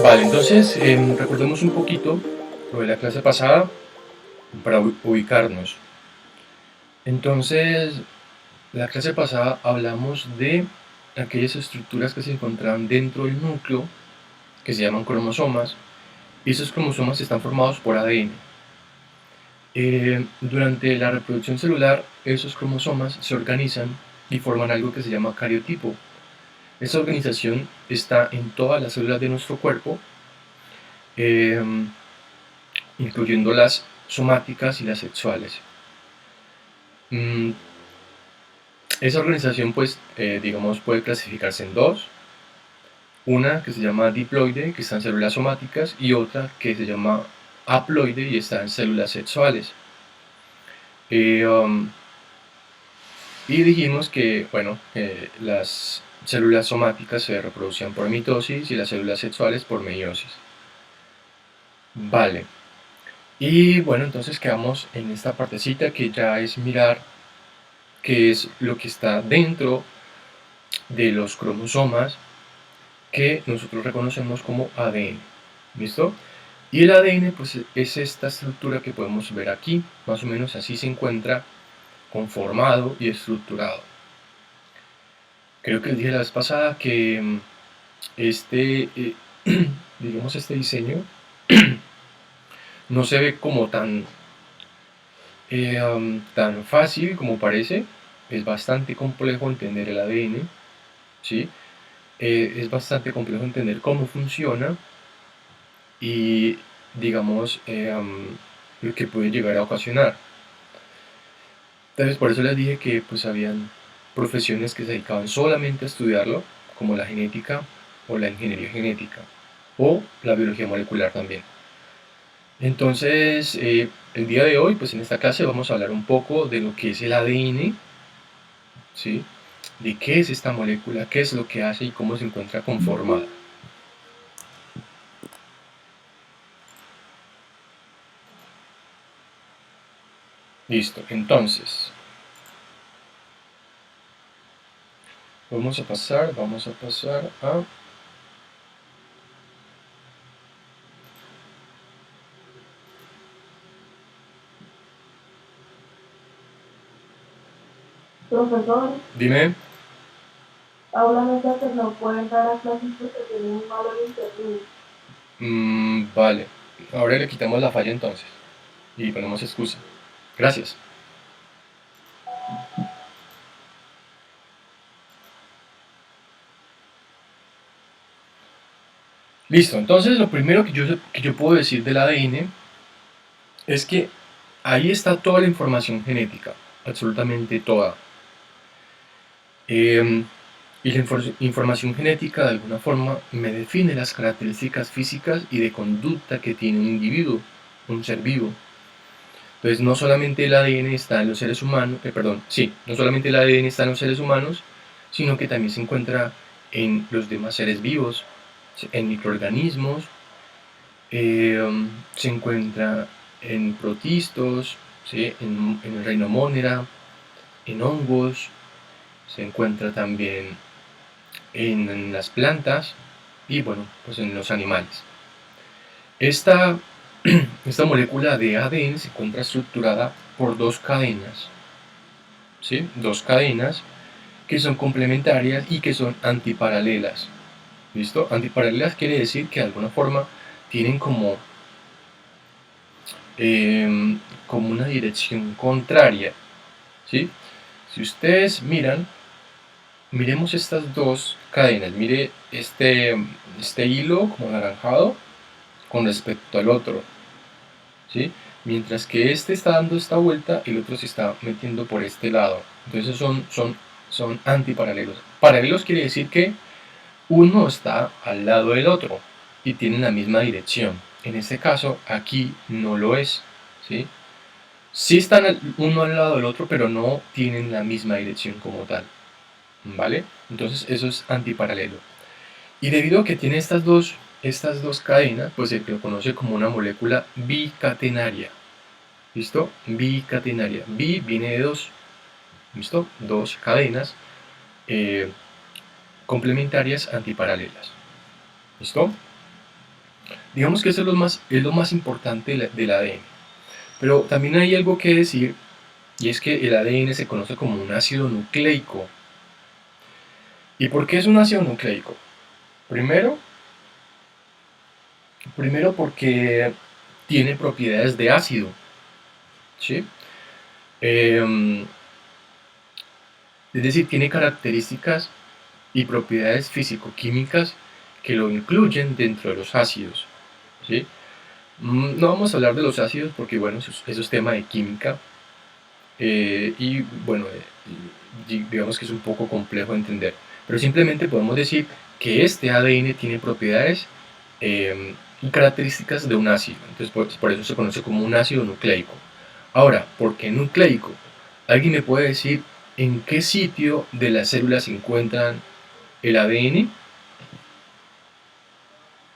Vale, entonces recordemos un poquito sobre la clase pasada para ubicarnos. Entonces, la clase pasada hablamos de aquellas estructuras que se encontraban dentro del núcleo, que se llaman cromosomas, y esos cromosomas están formados por ADN. Durante la reproducción celular, esos cromosomas se organizan y forman algo que se llama cariotipo. Esa organización está en todas las células de nuestro cuerpo, eh, incluyendo las somáticas y las sexuales. Mm, Esa organización, pues, digamos, puede clasificarse en dos. Una que se llama diploide, que está en células somáticas, y otra que se llama haploide y está en células sexuales. Eh, um, y dijimos que, bueno, las células somáticas se reproducían por mitosis y las células sexuales por meiosis. Vale. Y bueno, entonces quedamos en esta partecita que ya es mirar qué es lo que está dentro de los cromosomas que nosotros reconocemos como ADN. ¿Listo? Y el ADN pues es esta estructura que podemos ver aquí, más o menos así se encuentra conformado y estructurado. Creo que dije la vez pasada que este, digamos, este diseño no se ve como tan fácil como parece. Es bastante complejo entender el ADN, ¿sí? Es bastante complejo entender cómo funciona y, digamos, lo que puede llegar a ocasionar. Entonces, por eso les dije que pues habían profesiones que se dedicaban solamente a estudiarlo, como la genética o la ingeniería genética, o la biología molecular también. Entonces, el día de hoy, pues en esta clase vamos a hablar un poco de lo que es el ADN, ¿sí? De qué es esta molécula, qué es lo que hace y cómo se encuentra conformada. Listo, entonces, vamos a pasar a... Profesor, Dime. háblame ya que no puede entrar a clases porque tiene un malo internet. Vale, ahora le quitamos la falla entonces y ponemos excusa. Gracias. Listo, entonces lo primero que yo puedo decir del ADN es que ahí está toda la información genética, absolutamente toda. Y la información genética de alguna forma me define las características físicas y de conducta que tiene un individuo, un ser vivo. Entonces no solamente el ADN está en los seres humanos, no solamente el ADN está en los seres humanos, sino que también se encuentra en los demás seres vivos, en microorganismos, se encuentra en protistos, ¿sí? En el reino Monera, en hongos, se encuentra también en las plantas y bueno, pues en los animales. Esta, esta molécula de ADN se encuentra estructurada por dos cadenas, ¿sí? Dos cadenas que son complementarias y que son antiparalelas. ¿Listo? Antiparalelas quiere decir que de alguna forma tienen como una dirección contraria, ¿sí? Si ustedes miremos estas dos cadenas, mire este hilo como anaranjado con respecto al otro, ¿sí? Mientras que este está dando esta vuelta, el otro se está metiendo por este lado. Entonces son antiparalelos. Paralelos quiere decir que uno está al lado del otro y tienen la misma dirección. En este caso, aquí no lo es, ¿sí? Sí están uno al lado del otro, pero no tienen la misma dirección como tal, ¿vale? Entonces eso es antiparalelo. Y debido a que tiene estas dos cadenas, pues se le conoce como una molécula bicatenaria. ¿Listo? Bicatenaria. Bi viene de dos. ¿Listo? Dos cadenas complementarias antiparalelas. ¿Listo? Digamos que eso es lo más importante del ADN. Pero también hay algo que decir, y es que el ADN se conoce como un ácido nucleico. ¿Y por qué es un ácido nucleico? Primero, primero porque tiene propiedades de ácido, ¿sí? Eh, es decir, tiene características y propiedades físico-químicas que lo incluyen dentro de los ácidos, ¿sí? No vamos a hablar de los ácidos porque, bueno, eso es tema de química, y, bueno, digamos que es un poco complejo de entender, pero simplemente podemos decir que este ADN tiene propiedades y características de un ácido, entonces por eso se conoce como un ácido nucleico. Ahora, ¿por qué nucleico? ¿Alguien me puede decir en qué sitio de la célula se encuentran el ADN?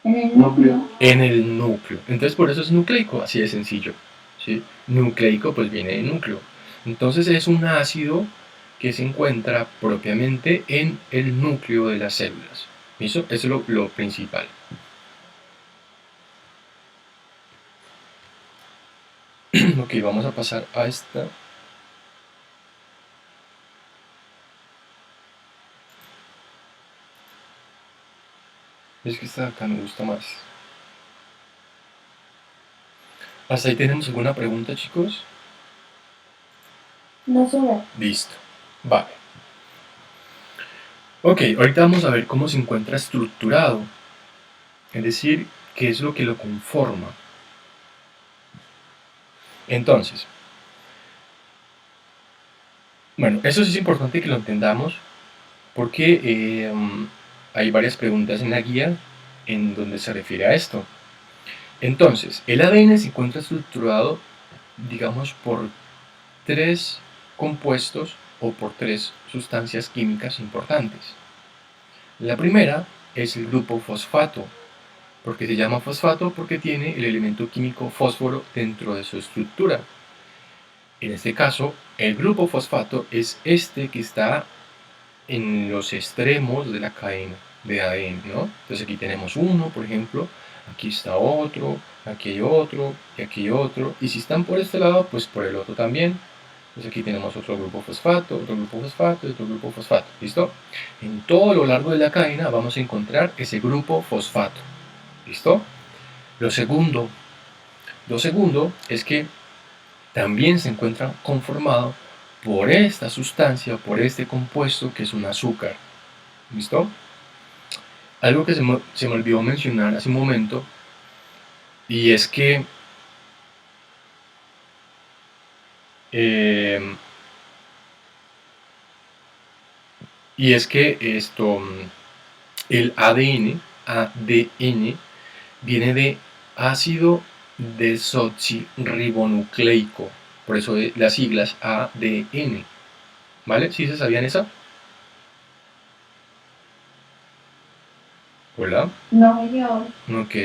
En el núcleo. En el núcleo. Entonces por eso es nucleico, así de sencillo, ¿sí? Nucleico pues viene de núcleo. Entonces es un ácido que se encuentra propiamente en el núcleo de las células. ¿Listo? Eso es lo principal. Ok, vamos a pasar a esta. Es que esta de acá me gusta más. ¿Hasta ahí tenemos alguna pregunta, chicos? No se ve. Listo. Vale. Ok, ahorita vamos a ver cómo se encuentra estructurado. Es decir, qué es lo que lo conforma. Entonces, bueno, eso sí es importante que lo entendamos porque hay varias preguntas en la guía en donde se refiere a esto. Entonces, el ADN se encuentra estructurado, digamos, por tres compuestos o por tres sustancias químicas importantes. La primera es el grupo fosfato. ¿Por qué se llama fosfato? Porque tiene el elemento químico fósforo dentro de su estructura. En este caso, el grupo fosfato es este que está en los extremos de la cadena de ADN, ¿no? Entonces aquí tenemos uno, por ejemplo, aquí está otro, aquí hay otro, y aquí hay otro, y si están por este lado, pues por el otro también. Entonces aquí tenemos otro grupo fosfato, otro grupo fosfato, otro grupo fosfato, ¿listo? En todo lo largo de la cadena vamos a encontrar ese grupo fosfato, ¿listo? Lo segundo, lo segundo es que también se encuentra conformado por esta sustancia, por este compuesto que es un azúcar, ¿listo? Algo que se me olvidó mencionar hace un momento, y es que eh, el ADN viene de ácido desoxirribonucleico, por eso las siglas ADN, ¿vale? ¿Sí se sabían esa? Hola. No, señor. Ok.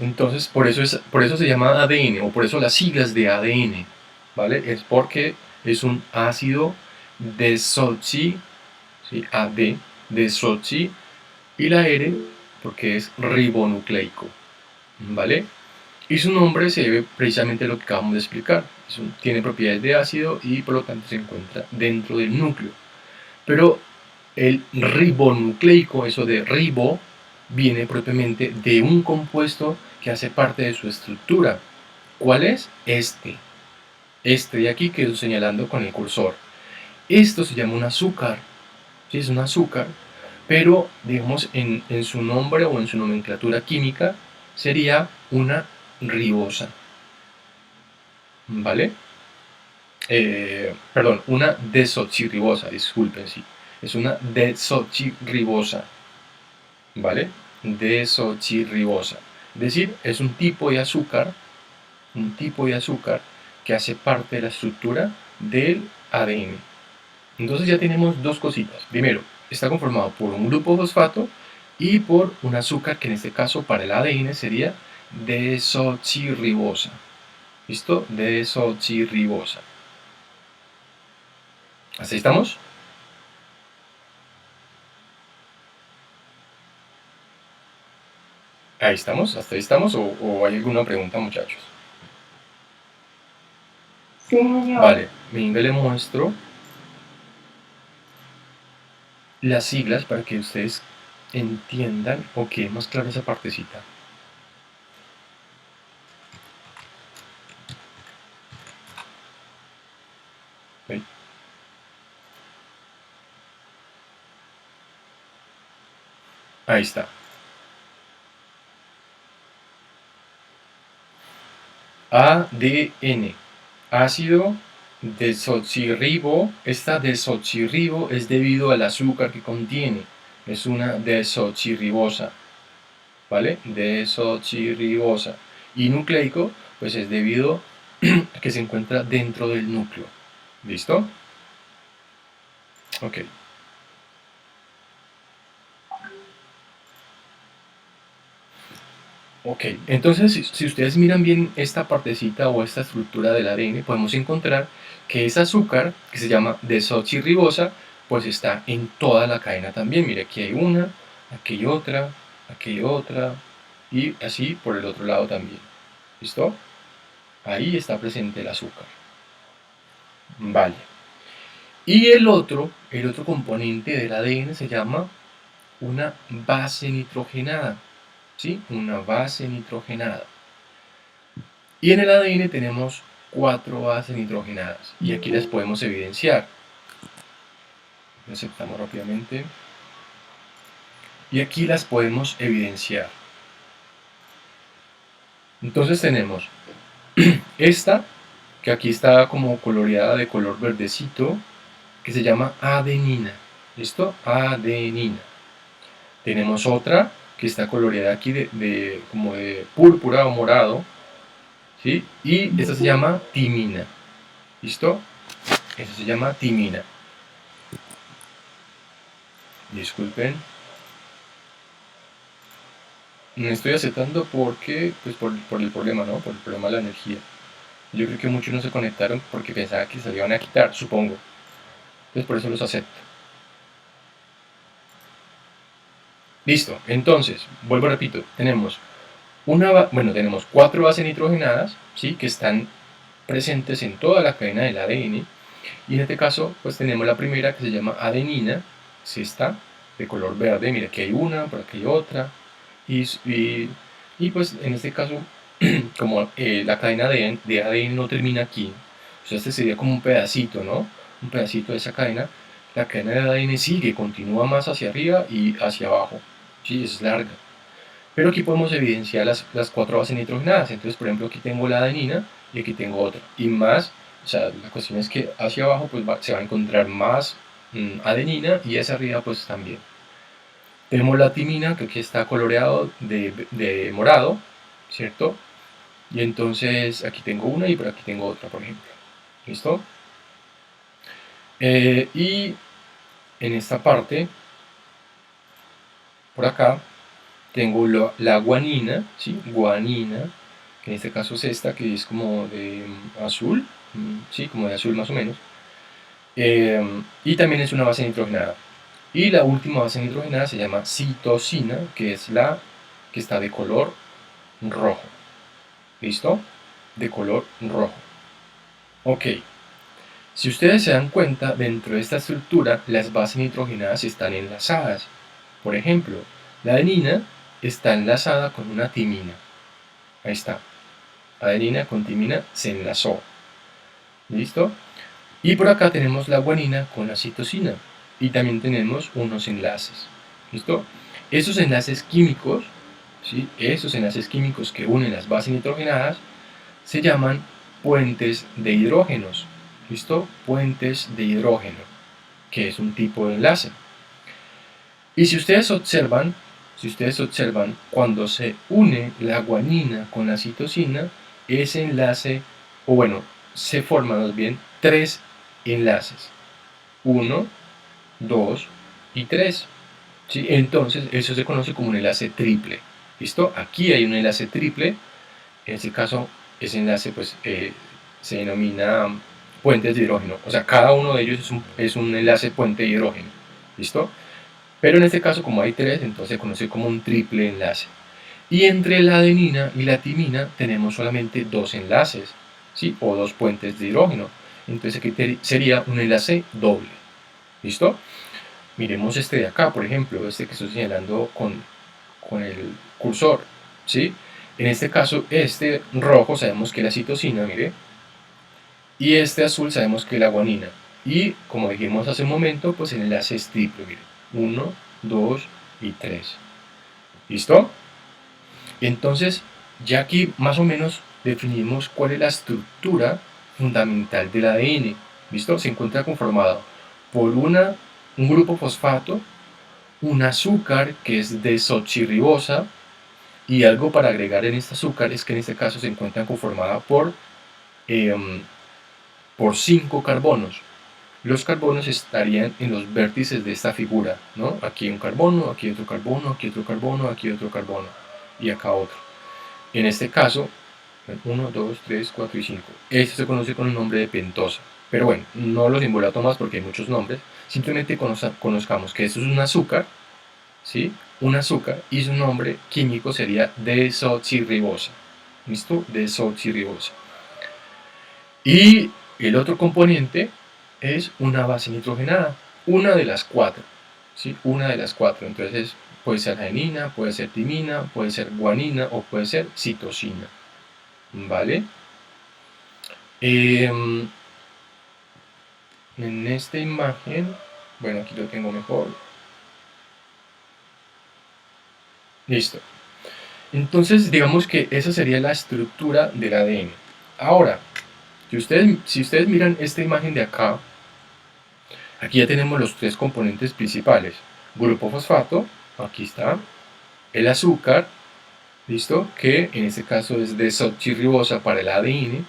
Entonces, por eso se llama ADN, o por eso las siglas de ADN, ¿vale? Es porque es un ácido desoxi, ¿sí? AD, desoxi, y la R porque es ribonucleico, ¿vale? Y su nombre se debe precisamente a lo que acabamos de explicar. Tiene propiedades de ácido y por lo tanto se encuentra dentro del núcleo. Pero el ribonucleico, eso de ribo, viene propiamente de un compuesto que hace parte de su estructura. ¿Cuál es? Este de aquí que estoy señalando con el cursor. Esto se llama un azúcar, ¿sí? Es un azúcar, pero digamos en su nombre o en su nomenclatura química sería una ribosa, ¿vale? Perdón, una desoxirribosa, disculpen, sí. Es una desoxirribosa, ¿vale? Desoxirribosa. Es decir, es un tipo de azúcar que hace parte de la estructura del ADN. Entonces ya tenemos dos cositas. Primero, está conformado por un grupo fosfato y por un azúcar que en este caso para el ADN sería desoxirribosa. ¿Listo? Desoxirribosa. ¿Así estamos? Ahí estamos, hasta ahí estamos, o hay alguna pregunta, muchachos. Sí, señor. Vale, venga, le muestro las siglas para que ustedes entiendan o quede más clara esa partecita. ¿Ven? Ahí está. ADN, ácido desoxirribo. Esta desoxirribo es debido al azúcar que contiene. Es una desoxirribosa, ¿vale? Desoxirribosa. Y nucleico, pues es debido a que se encuentra dentro del núcleo. ¿Listo? Ok. Ok, entonces si ustedes miran bien esta partecita o esta estructura del ADN, podemos encontrar que ese azúcar, que se llama desoxirribosa, pues está en toda la cadena también. Mire, aquí hay una, aquí hay otra, y así por el otro lado también. ¿Listo? Ahí está presente el azúcar. Vale. Y el otro componente del ADN se llama una base nitrogenada. ¿Sí? Una base nitrogenada. Y en el ADN tenemos 4 bases nitrogenadas y aquí las podemos evidenciar. Lo aceptamos rápidamente. Y aquí las podemos evidenciar. Entonces tenemos esta, que aquí está como coloreada de color verdecito, que se llama adenina. ¿Listo? Adenina. Tenemos otra que está coloreada aquí como de púrpura o morado, ¿sí? Y esta se llama timina. ¿Listo? Esta se llama timina. Disculpen. No estoy aceptando porque, pues por el problema, ¿no? Por el problema de la energía. Yo creo que muchos no se conectaron porque pensaban que se le iban a quitar, supongo. Entonces por eso los acepto. Listo. Entonces, vuelvo a repito, tenemos tenemos 4 bases nitrogenadas, ¿sí? Que están presentes en toda la cadena del ADN. Y en este caso, pues tenemos la primera que se llama adenina, ¿sí está? De color verde. Mira, aquí hay una, por aquí hay otra. Y pues en este caso, como la cadena de ADN no termina aquí, o sea, este sería como un pedacito, ¿no? Un pedacito de esa cadena. La cadena de ADN sigue, continúa más hacia arriba y hacia abajo. Sí, es larga. Pero aquí podemos evidenciar las 4 bases nitrogenadas. Entonces, por ejemplo, aquí tengo la adenina y aquí tengo otra. Y más, o sea, la cuestión es que hacia abajo pues se va a encontrar más adenina y hacia arriba pues también. Tenemos la timina, que aquí está coloreado de morado, ¿cierto? Y entonces aquí tengo una y por aquí tengo otra, por ejemplo. ¿Listo? Y en esta parte, por acá, tengo la guanina, ¿sí? Guanina, que en este caso es esta, que es como de azul, ¿sí? Como de azul más o menos. Y también es una base nitrogenada. Y la última base nitrogenada se llama citosina, que es la que está de color rojo. ¿Listo? De color rojo. Ok. Si ustedes se dan cuenta, dentro de esta estructura, las bases nitrogenadas están enlazadas. Por ejemplo, la adenina está enlazada con una timina. Ahí está. Adenina con timina se enlazó. ¿Listo? Y por acá tenemos la guanina con la citosina. Y también tenemos unos enlaces. ¿Listo? Esos enlaces químicos, ¿sí? Esos enlaces químicos que unen las bases nitrogenadas se llaman puentes de hidrógenos. ¿Listo? Puentes de hidrógeno, que es un tipo de enlace. Y si ustedes observan, cuando se une la guanina con la citosina, ese enlace, o bueno, se forman más bien 3 enlaces. 1, 2 y 3. ¿Sí? Entonces, eso se conoce como un enlace triple. ¿Listo? Aquí hay un enlace triple. En este caso, ese enlace pues, se denomina puentes de hidrógeno. O sea, cada uno de ellos es un enlace puente de hidrógeno. ¿Listo? Pero en este caso, como hay 3, entonces se conoce como un triple enlace. Y entre la adenina y la timina tenemos solamente dos enlaces, ¿sí? O dos puentes de hidrógeno. Entonces aquí sería un enlace doble. ¿Listo? Miremos este de acá, por ejemplo, este que estoy señalando con el cursor, ¿sí? En este caso, este rojo sabemos que es la citosina, mire, y este azul sabemos que es la guanina. Y como dijimos hace un momento, pues el enlace es triple, mire, 1, 2 y 3. ¿Listo? Entonces, ya aquí más o menos definimos cuál es la estructura fundamental del ADN. ¿Listo? Se encuentra conformado por un grupo fosfato, un azúcar que es desoxirribosa, y algo para agregar en este azúcar es que en este caso se encuentra conformada por 5 carbonos. Los carbonos estarían en los vértices de esta figura, ¿no? Aquí un carbono, aquí otro carbono, aquí otro carbono, aquí otro carbono y acá otro. En este caso, 1, 2, 3, 4 y 5. Este se conoce con el nombre de pentosa. Pero bueno, no lo simbolato más porque hay muchos nombres. Simplemente conozcamos que esto es un azúcar, ¿sí? Un azúcar y su nombre químico sería desoxirribosa. ¿Listo? Desoxirribosa. Y el otro componente es una base nitrogenada, una de las cuatro, ¿sí? Una de las cuatro. Entonces puede ser adenina, puede ser timina, puede ser guanina o puede ser citosina, ¿vale? En esta imagen, bueno, aquí lo tengo mejor. Listo. Entonces, digamos que esa sería la estructura del ADN. Ahora, si ustedes miran esta imagen de acá, aquí ya tenemos los tres componentes principales. Grupo fosfato, aquí está. El azúcar, ¿listo? Que en este caso es desoxirribosa para el ADN.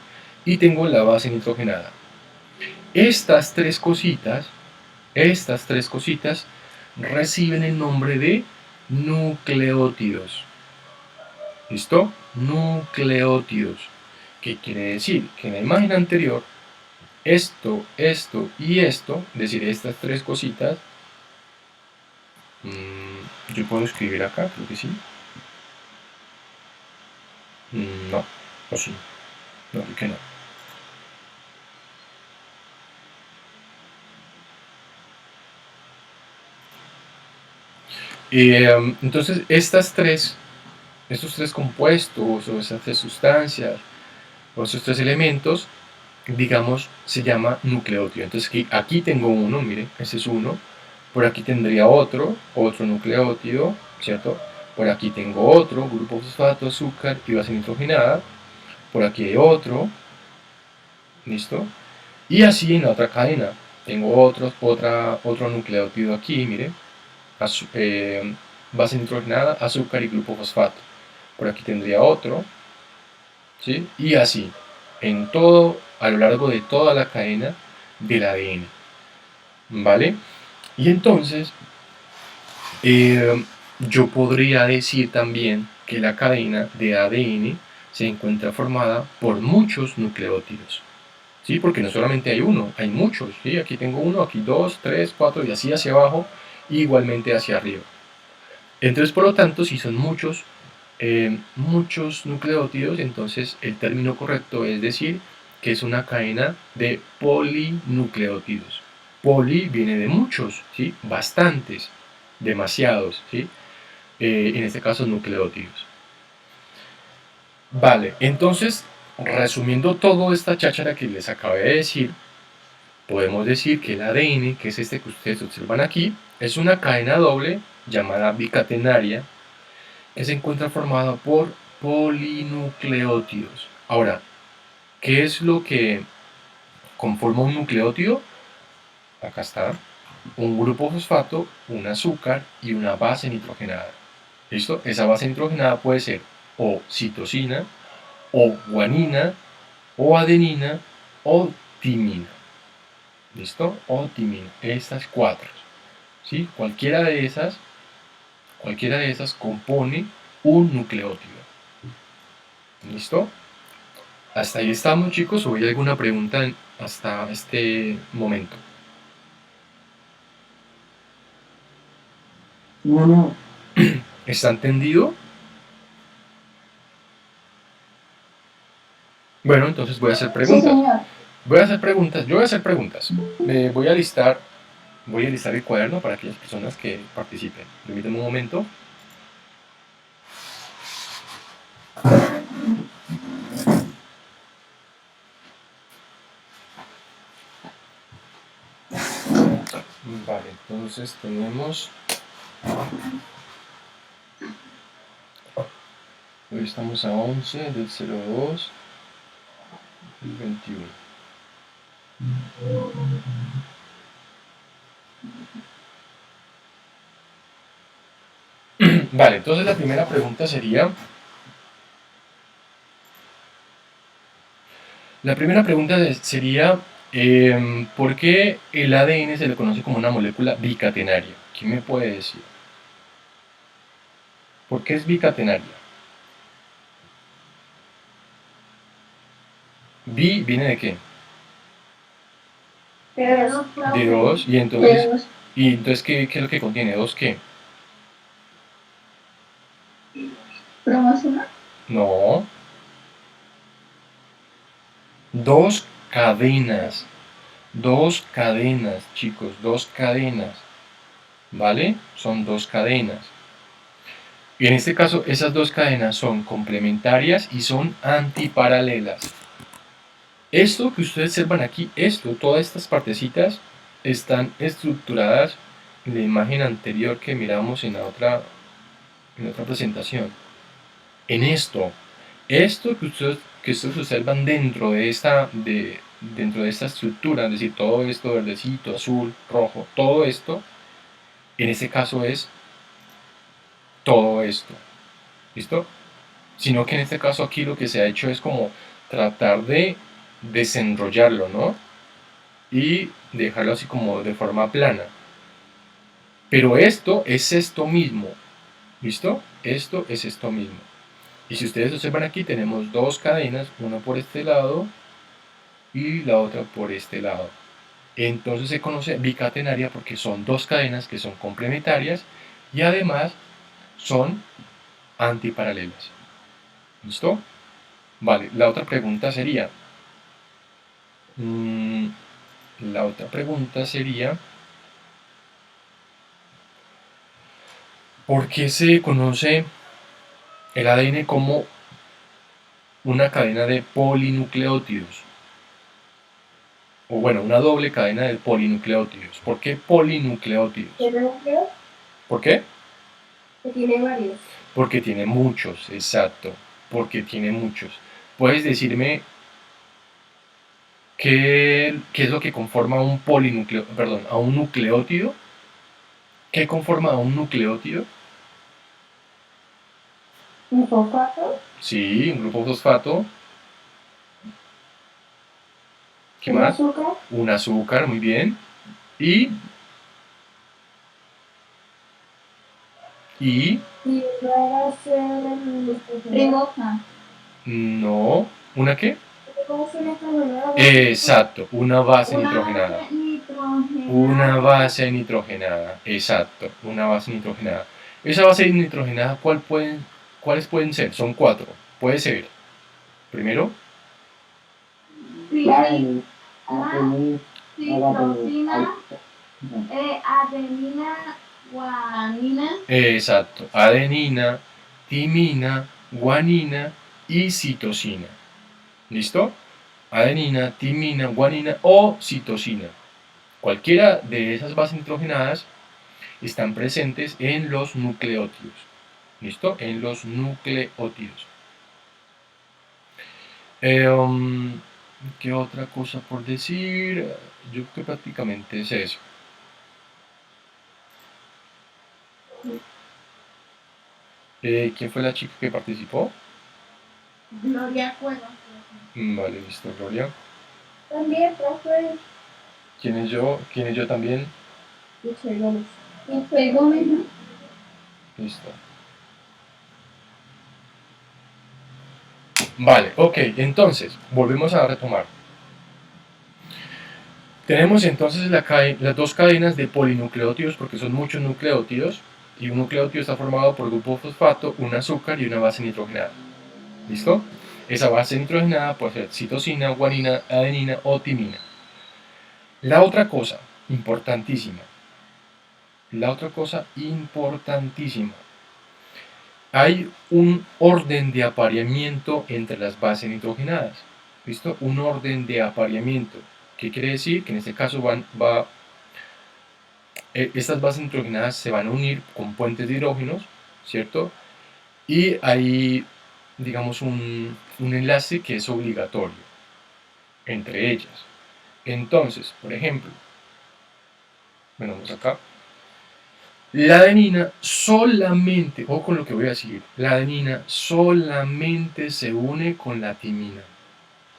Y tengo la base nitrogenada. Estas tres cositas reciben el nombre de nucleótidos. ¿Listo? Nucleótidos. ¿Qué quiere decir? Que en la imagen anterior, esto y esto, es decir, estas tres cositas, yo puedo escribir acá, creo que sí. No, o sí. No, creo que no. Entonces, estos tres compuestos o estas tres sustancias o estos tres elementos, digamos, se llama nucleótido. Entonces aquí tengo uno, miren, ese es uno. Por aquí tendría otro nucleótido, ¿cierto? Por aquí tengo otro, grupo fosfato, azúcar y base nitrogenada. Por aquí hay otro, ¿listo? Y así en la otra cadena. Tengo otro nucleótido aquí, miren. Base nitrogenada, azúcar y grupo fosfato. Por aquí tendría otro, ¿sí? Y así, a lo largo de toda la cadena del ADN, ¿vale? Y entonces, yo podría decir también que la cadena de ADN se encuentra formada por muchos nucleótidos, ¿sí? Porque no solamente hay uno, hay muchos, ¿sí? Aquí tengo uno, aquí dos, tres, cuatro, y así hacia abajo, y igualmente hacia arriba. Entonces, por lo tanto, si son muchos nucleótidos, entonces el término correcto es decir que es una cadena de polinucleótidos. Poli viene de muchos, ¿sí? Bastantes, demasiados, ¿sí? En este caso nucleótidos. Vale, entonces, resumiendo toda esta cháchara que les acabé de decir, podemos decir que el ADN, que es este que ustedes observan aquí, es una cadena doble llamada bicatenaria que se encuentra formada por polinucleótidos. Ahora, ¿qué es lo que conforma un nucleótido? Acá está, un grupo fosfato, un azúcar y una base nitrogenada. ¿Listo? Esa base nitrogenada puede ser o citosina, o guanina, o adenina, o timina. ¿Listo? O timina. Estas cuatro. ¿Sí? Cualquiera de esas compone un nucleótido. ¿Listo? Hasta ahí estamos, chicos. ¿O hay alguna pregunta hasta este momento? No, no. ¿Está entendido? Bueno, entonces voy a hacer Sí, preguntas. señor. Voy a hacer preguntas. Yo voy a hacer preguntas. Voy a listar el cuaderno para aquellas personas que participen. Permítanme un momento. Vale, entonces tenemos. Hoy estamos a 11 del 02 del 21. Vale, entonces la primera pregunta sería. La primera pregunta sería. ¿Por qué el ADN se le conoce como una molécula bicatenaria? ¿Quién me puede decir? ¿Por qué es bicatenaria? Bi viene de qué? De dos. ¿Y entonces qué es lo que contiene? ¿Dos qué? ¿Cromosoma? No. Dos cadenas. Dos cadenas, chicos. Dos cadenas. ¿Vale? Son dos cadenas. Y en este caso, esas dos cadenas son complementarias y son antiparalelas. Esto que ustedes observan aquí, todas estas partecitas están estructuradas en la imagen anterior que miramos en la otra presentación. En esto que ustedes observan dentro de esta estructura, es decir, todo esto verdecito, azul, rojo, todo esto, en este caso es todo esto. ¿Listo? Sino que en este caso aquí lo que se ha hecho es como tratar de desenrollarlo, ¿no? Y dejarlo así como de forma plana. Pero esto es esto mismo. ¿Listo? Esto es esto mismo. Y si ustedes observan aquí, tenemos dos cadenas, una por este lado y la otra por este lado. Entonces se conoce bicatenaria porque son dos cadenas que son complementarias y además son antiparalelas. ¿Listo? Vale, la otra pregunta sería, ¿por qué se conoce el ADN como una cadena de polinucleótidos? O bueno, una doble cadena de polinucleótidos. ¿Por qué polinucleótidos? ¿Qué núcleo? ¿Por qué? Que tiene varios. Porque tiene muchos, exacto. Porque tiene muchos. ¿Puedes decirme qué es lo que conforma a un nucleótido? ¿Qué conforma a un nucleótido? ¿Un fosfato? Sí, un grupo fosfato. ¿Qué ¿Un más? azúcar? Un azúcar, muy bien. Y Y va a ser ribosa. no, ¿una qué? ¿Cómo se le llama? Exacto, una base nitrogenada. Base nitrogenada. Una base nitrogenada, exacto, una base nitrogenada. Esa base nitrogenada, ¿cuáles pueden ser? Son cuatro. Puede ser, primero, Citrosina, adenina, guanina. exacto, adenina, timina, guanina y citosina. ¿Listo? Adenina, timina, guanina o citosina. Cualquiera de esas bases nitrogenadas están presentes en los nucleótidos. ¿Listo? En los nucleótidos. ¿Qué otra cosa por decir? Yo creo que prácticamente es eso. ¿Quién fue la chica que participó? Gloria Cuevas. Vale, listo, Gloria. También, profe. ¿Quién es yo? ¿Quién es yo también? Michelle Gómez. Michelle Gómez, ¿no? Listo. Vale, ok, entonces, volvemos a retomar. Tenemos entonces las dos cadenas de polinucleótidos, porque son muchos nucleótidos, y un nucleótido está formado por grupo fosfato, un azúcar y una base nitrogenada. ¿Listo? Esa base nitrogenada puede ser citosina, guanina, adenina o timina. La otra cosa importantísima, hay un orden de apareamiento entre las bases nitrogenadas. ¿Listo? Un orden de apareamiento. ¿Qué quiere decir? Que en este caso estas bases nitrogenadas se van a unir con puentes de hidrógenos, ¿cierto? Y hay, digamos, un enlace que es obligatorio entre ellas. Entonces, por ejemplo, bueno, vamos acá. La adenina solamente, o con lo que voy a decir, la adenina solamente se une con la timina.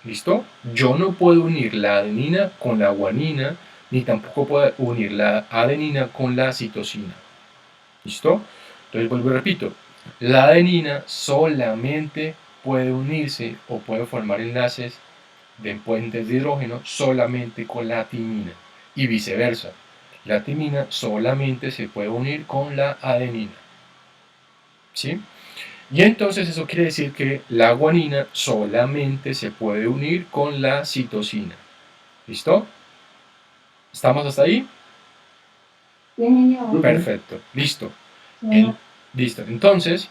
¿Listo? Yo no puedo unir la adenina con la guanina, ni tampoco puedo unir la adenina con la citosina. ¿Listo? Entonces vuelvo y repito, la adenina solamente puede unirse o puede formar enlaces de puentes de hidrógeno solamente con la timina y viceversa. La timina solamente se puede unir con la adenina. ¿Sí? Y entonces eso quiere decir que la guanina solamente se puede unir con la citosina. ¿Listo? ¿Estamos hasta ahí? Sí, señor. Perfecto. Listo. Señor. Listo. Entonces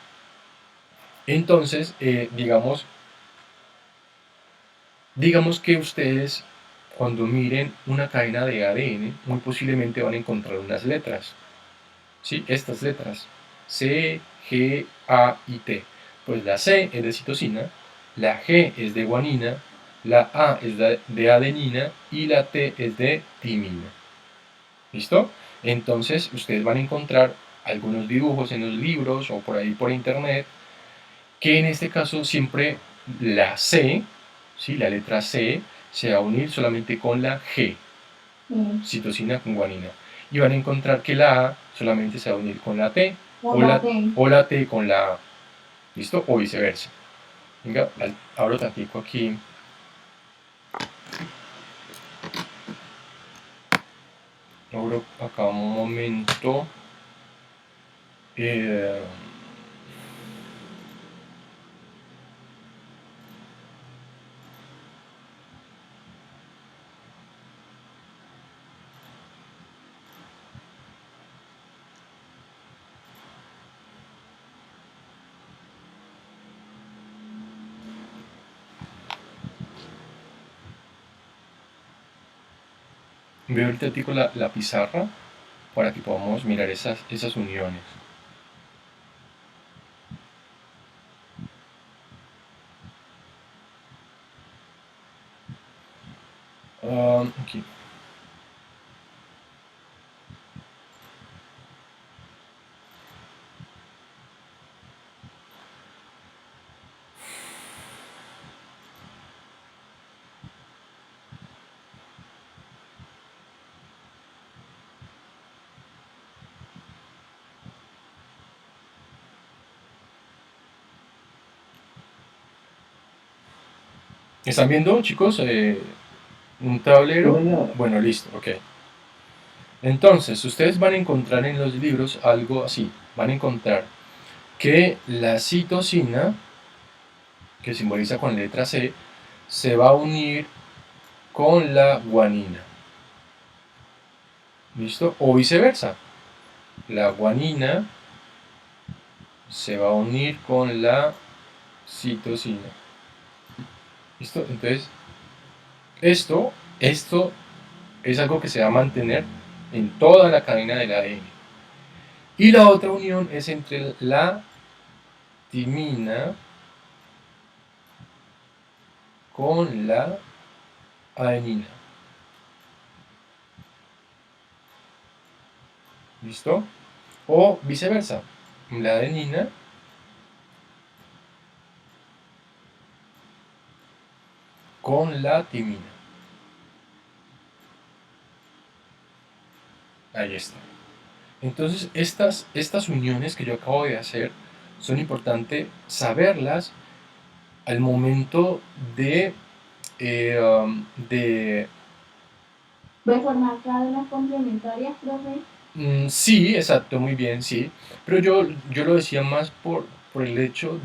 digamos que ustedes cuando miren una cadena de ADN, muy posiblemente van a encontrar unas letras. ¿Sí? Estas letras. C, G, A y T. Pues la C es de citosina, la G es de guanina, la A es de adenina y la T es de timina. ¿Listo? Entonces ustedes van a encontrar algunos dibujos en los libros o por ahí por internet que en este caso siempre la C, ¿sí? La letra C se va a unir solamente con la G, citosina con guanina. Y van a encontrar que la A solamente se va a unir con la T o la T con la A. ¿Listo? O viceversa. Venga, abro tantito aquí. Abro acá un momento. Veo ahorita con la pizarra para que podamos mirar esas uniones. Aquí. ¿Están viendo, chicos? Un tablero. Bueno, listo, ok. Entonces, ustedes van a encontrar en los libros algo así. Van a encontrar que la citosina, que simboliza con la letra C, se va a unir con la guanina. ¿Listo? O viceversa. La guanina se va a unir con la citosina. ¿Listo? Entonces, esto es algo que se va a mantener en toda la cadena del ADN. Y la otra unión es entre la timina con la adenina. ¿Listo? O viceversa. La adenina con la timina. Ahí está. Entonces, estas uniones que yo acabo de hacer son importantes saberlas al momento de formar cadenas complementarias, profe. Sí, exacto, muy bien, sí. Pero yo lo decía más por el hecho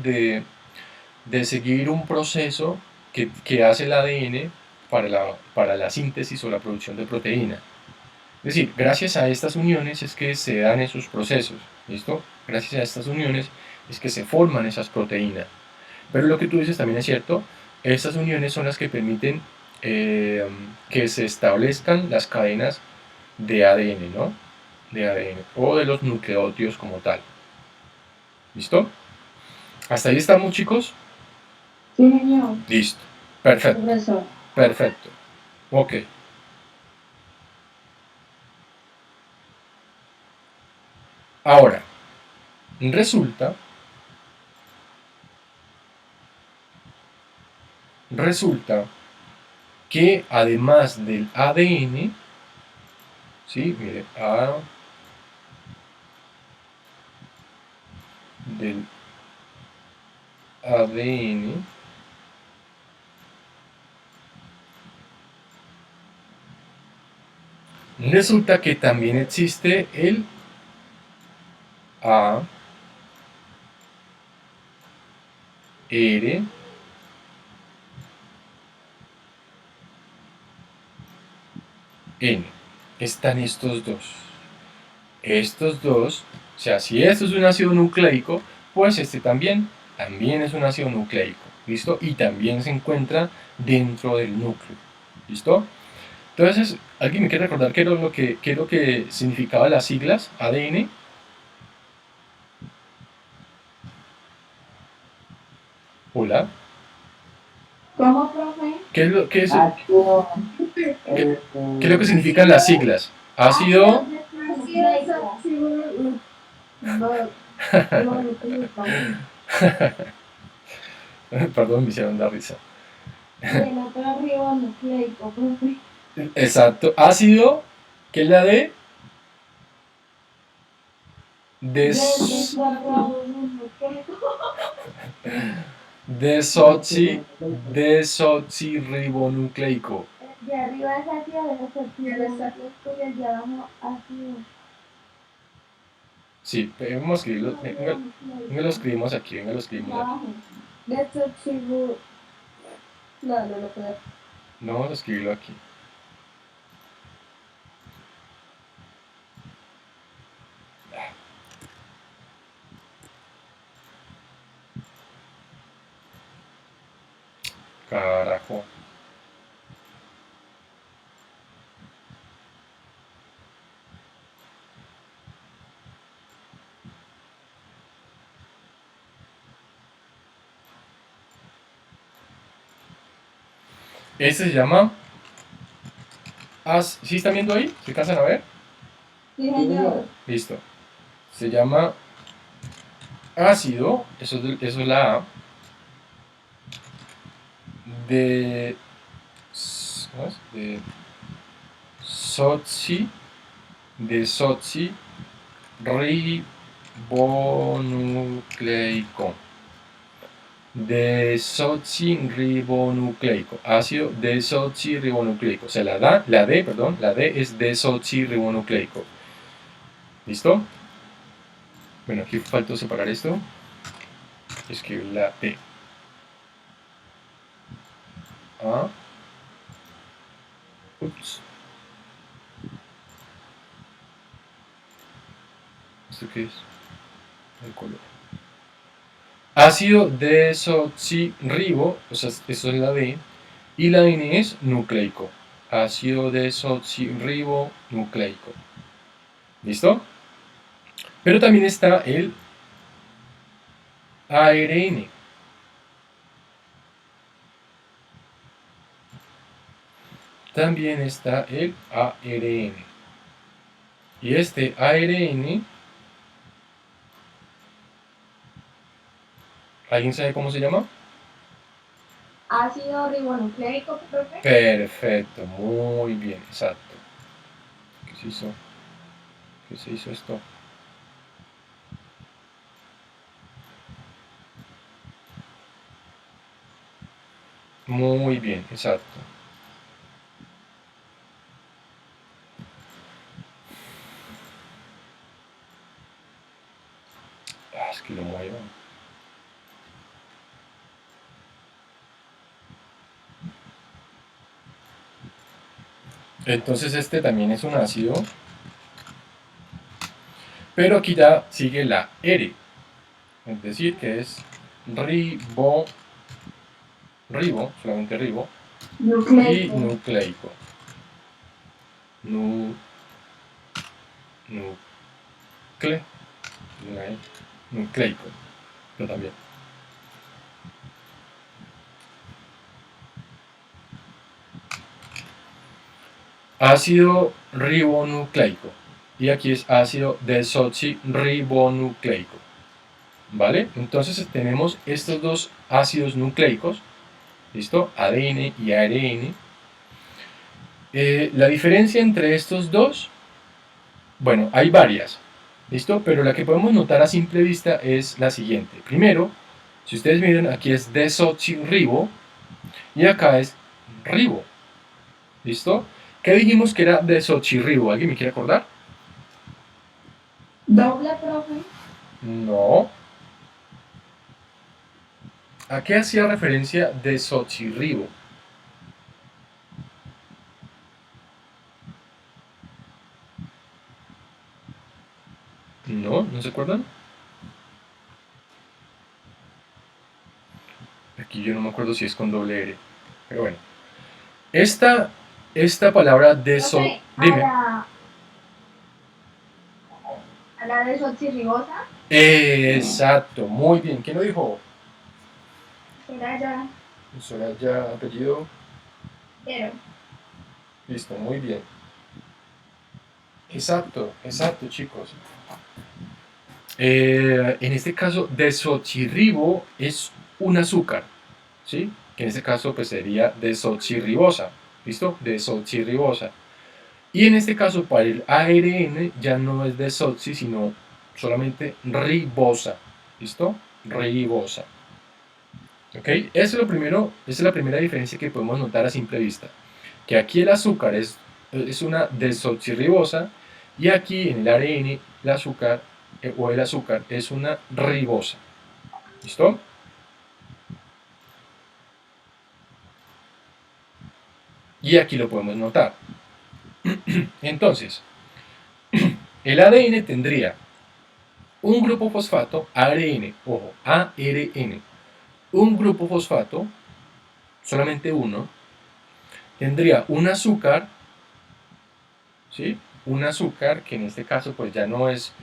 de seguir un proceso que hace el ADN para la síntesis o la producción de proteína. Es decir, gracias a estas uniones es que se dan esos procesos, ¿listo? Gracias a estas uniones es que se forman esas proteínas. Pero lo que tú dices también es cierto, estas uniones son las que permiten que se establezcan las cadenas de ADN, ¿no? De ADN, o de los nucleótidos como tal. ¿Listo? ¿Hasta ahí estamos, chicos? Sí, señor. Listo. Perfecto. Profesor. Perfecto. Ok. Ahora, resulta que además del ADN, ¿sí? Mire, del ADN, resulta que también existe el ARN. Están estos dos. Estos dos, o sea, si esto es un ácido nucleico, pues este también es un ácido nucleico. ¿Listo? Y también se encuentra dentro del núcleo. ¿Listo? Entonces, ¿alguien me quiere recordar qué era lo que significaba las siglas ADN? Hola. ¿Cómo, profe? ¿Qué es lo, qué es, Ácido. qué, qué es lo que significan las siglas? Ácido. Perdón, me hicieron dar risa. El otro ribonucleico, profe. Exacto. Ácido, ¿qué es la D? Desoxirribonucleico. De arriba es ácido desoxirribonucleico y el de abajo ácido. Sí, vamos a escribirlo. Venga, lo escribimos aquí, venga, lo escribimos aquí. Desoxirribonucleico. No, no lo puedo. No, vamos a escribirlo aquí. Carajo. Este se llama. ¿Sí están viendo ahí? ¿Se alcanzan a ver? Sí, señor. Listo. Se llama ácido, eso es la A, de. ¿Cómo es? Desoxirribonucleico. Desoxirribonucleico. Ácido desoxirribonucleico. O sea, la D es desoxirribonucleico. ¿Listo? Bueno, aquí falta separar esto. Escribir la T. A. Ups. ¿Esto qué es? El color. Ácido desoxirribo, o sea, eso es la D, y la N es nucleico. Ácido desoxirribonucleico. ¿Listo? Pero también está el ARN. También está el ARN. Y este ARN, ¿alguien sabe cómo se llama? Ácido ribonucleico, profe. Perfecto, muy bien, exacto. ¿Qué se hizo? ¿Qué se hizo esto? Muy bien, exacto. Es que lo muevo. Entonces este también es un ácido, pero aquí ya sigue la R, es decir, que es solamente ribo, y Nucleico. nucleico. Nu, nucle, nucleico, pero también. Ácido ribonucleico. Y aquí es ácido desoxirribonucleico. ¿Vale? Entonces tenemos estos dos ácidos nucleicos, ¿listo? ADN y ARN. La diferencia entre estos dos, bueno, hay varias, ¿listo? Pero la que podemos notar a simple vista es la siguiente. Primero, si ustedes miran, aquí es desoxirribo y acá es ribo, ¿listo? ¿Qué dijimos que era desoxirribo? ¿Alguien me quiere acordar? Doble, profe. No. ¿A qué hacía referencia desoxirribo? No, ¿no se acuerdan? Aquí yo no me acuerdo si es con doble R. Pero bueno. Esta palabra deso... Profe, Dime. a la desoxirribosa. Exacto, muy bien. ¿Quién lo dijo? Soraya. Soraya, apellido. Pero. Listo, muy bien. Exacto, exacto, chicos. En este caso, desoxirribo es un azúcar, ¿sí? Que en este caso pues sería desoxirribosa, ¿listo? Desoxirribosa. Y en este caso, para el ARN ya no es desoxi, sino solamente ribosa, ¿listo? Ribosa. ¿Ok? Eso es lo primero, esa es la primera diferencia que podemos notar a simple vista. Que aquí el azúcar es una desoxirribosa y aquí en el ARN el azúcar o el azúcar es una ribosa. ¿Listo? Y aquí lo podemos notar. Entonces, el ADN tendría un grupo fosfato, ARN, ojo, ARN, un grupo fosfato, solamente uno, tendría un azúcar, ¿sí? Un azúcar que en este caso pues ya no es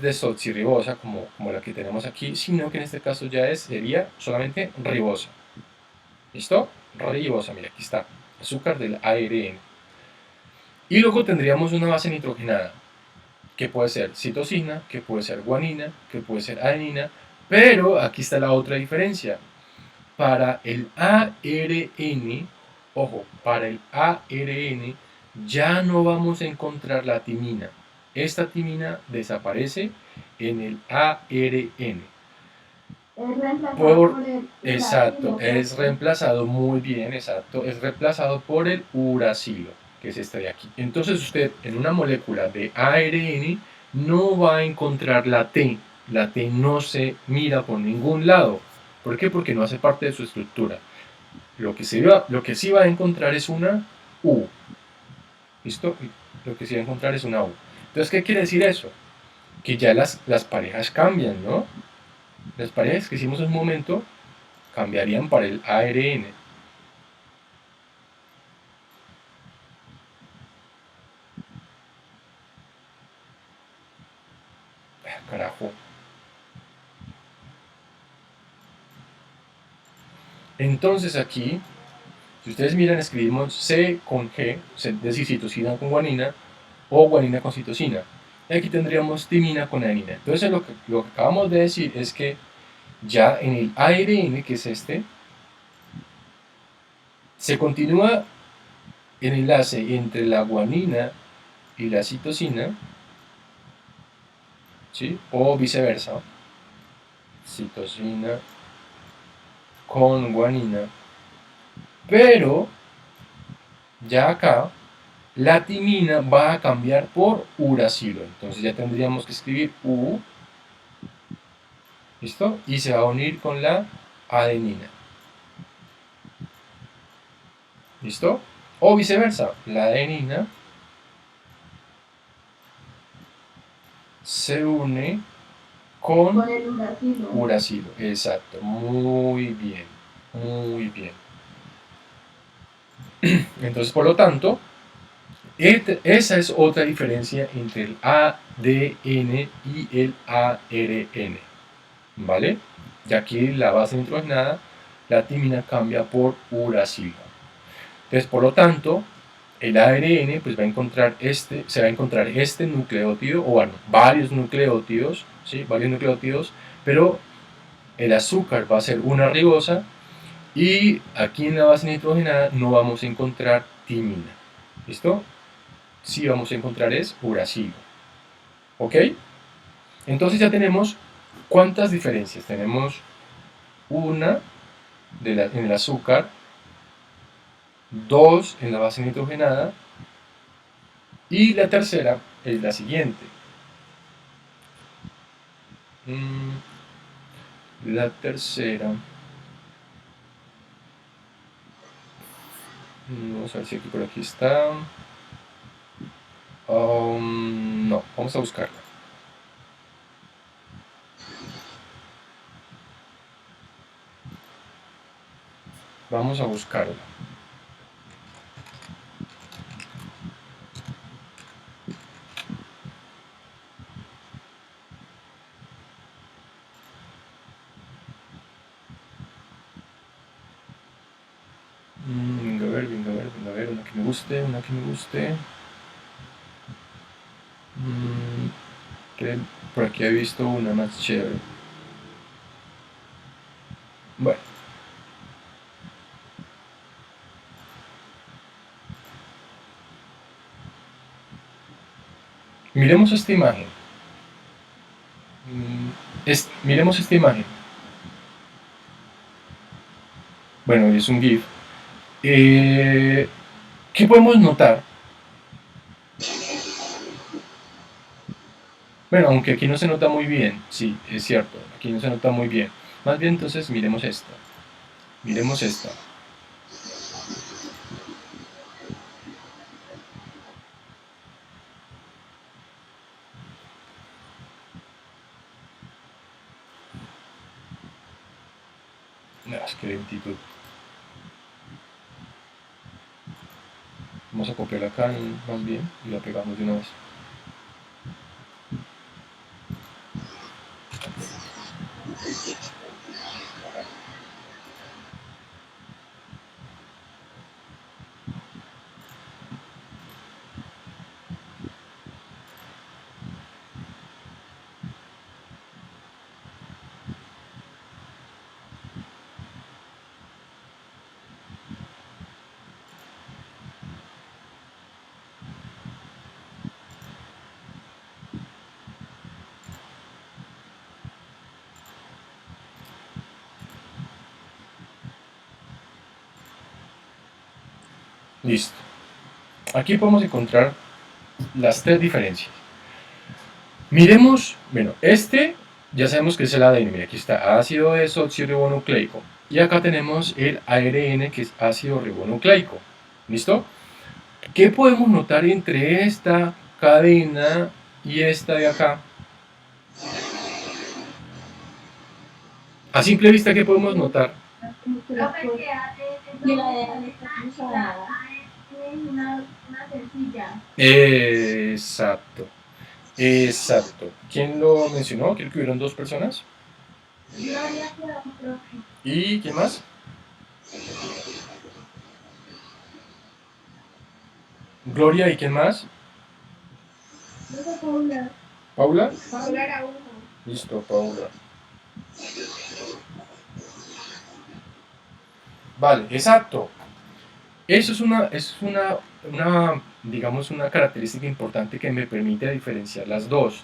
desoxirribosa como la que tenemos aquí, sino que en este caso sería solamente ribosa. ¿Listo? Ribosa, mira, aquí está, azúcar del ARN. Y luego tendríamos una base nitrogenada, que puede ser citosina, que puede ser guanina, que puede ser adenina, pero aquí está la otra diferencia. Para el ARN, ojo, para el ARN ya no vamos a encontrar la timina. Esta timina desaparece en el ARN. Es reemplazado por el Exacto, es reemplazado muy bien, exacto, es reemplazado por el uracilo, que es este de aquí. Entonces usted en una molécula de ARN no va a encontrar la T no se mira por ningún lado. ¿Por qué? Porque no hace parte de su estructura. Lo que sí va a encontrar es una U. ¿Listo? Lo que sí va a encontrar es una U. Entonces, ¿qué quiere decir eso? Que ya las parejas cambian, ¿no? Las parejas que hicimos en un momento cambiarían para el ARN. Carajo. Entonces aquí, si ustedes miran, escribimos C con G, es decir, citosina con guanina, o guanina con citosina. Y aquí tendríamos timina con adenina. Entonces lo que acabamos de decir es que ya en el ARN, que es este, se continúa el enlace entre la guanina y la citosina, ¿sí? O viceversa, citosina con guanina, pero ya acá la timina va a cambiar por uracilo. Entonces ya tendríamos que escribir U, ¿listo? Y se va a unir con la adenina. ¿Listo? O viceversa, la adenina se une con el uracilo. uracilo. Exacto, muy bien, muy bien. Entonces, por lo tanto, esa es otra diferencia entre el ADN y el ARN, ¿vale? Ya que la base nitrogenada, la timina cambia por uracilo. Entonces, por lo tanto, el ARN pues, se va a encontrar este nucleótido, o bueno, varios nucleótidos, ¿sí? Varios nucleótidos, pero el azúcar va a ser una ribosa y aquí en la base nitrogenada no vamos a encontrar timina. ¿Listo? Sí vamos a encontrar es uracilo. ¿Ok? Entonces ya tenemos ¿cuántas diferencias? Tenemos una en el azúcar, dos en la base nitrogenada y la tercera es la siguiente. La tercera, vamos a ver si aquí por aquí está. No, vamos a buscarla. Vamos a buscarla. Venga a ver, venga a ver, venga a ver, una que me guste, una que me guste. Que por aquí he visto una más chévere. Bueno. Miremos esta imagen. Miremos esta imagen. Bueno, es un GIF. ¿Qué podemos notar? Bueno, aunque aquí no se nota muy bien, sí, es cierto, aquí no se nota muy bien. Más bien entonces miremos esta. Miremos esta. No, es que lentitud. Vamos a copiar acá más bien y la pegamos de una vez. Listo. Aquí podemos encontrar las tres diferencias. Miremos, bueno, ya sabemos que es el ADN, mira, aquí está ácido desoxirribonucleico. Y acá tenemos el ARN, que es ácido ribonucleico. ¿Listo? ¿Qué podemos notar entre esta cadena y esta de acá? A simple vista, ¿qué podemos notar? Y la de ADN está cruzada. Es una sencilla. Exacto. Exacto. ¿Quién lo mencionó? Creo que hubieron dos personas. ¿Y quién más? Gloria, ¿y quién más? Paula. ¿Paula? Paula era uno. Listo, Paula. Vale, exacto. Eso es digamos, una característica importante que me permite diferenciar las dos.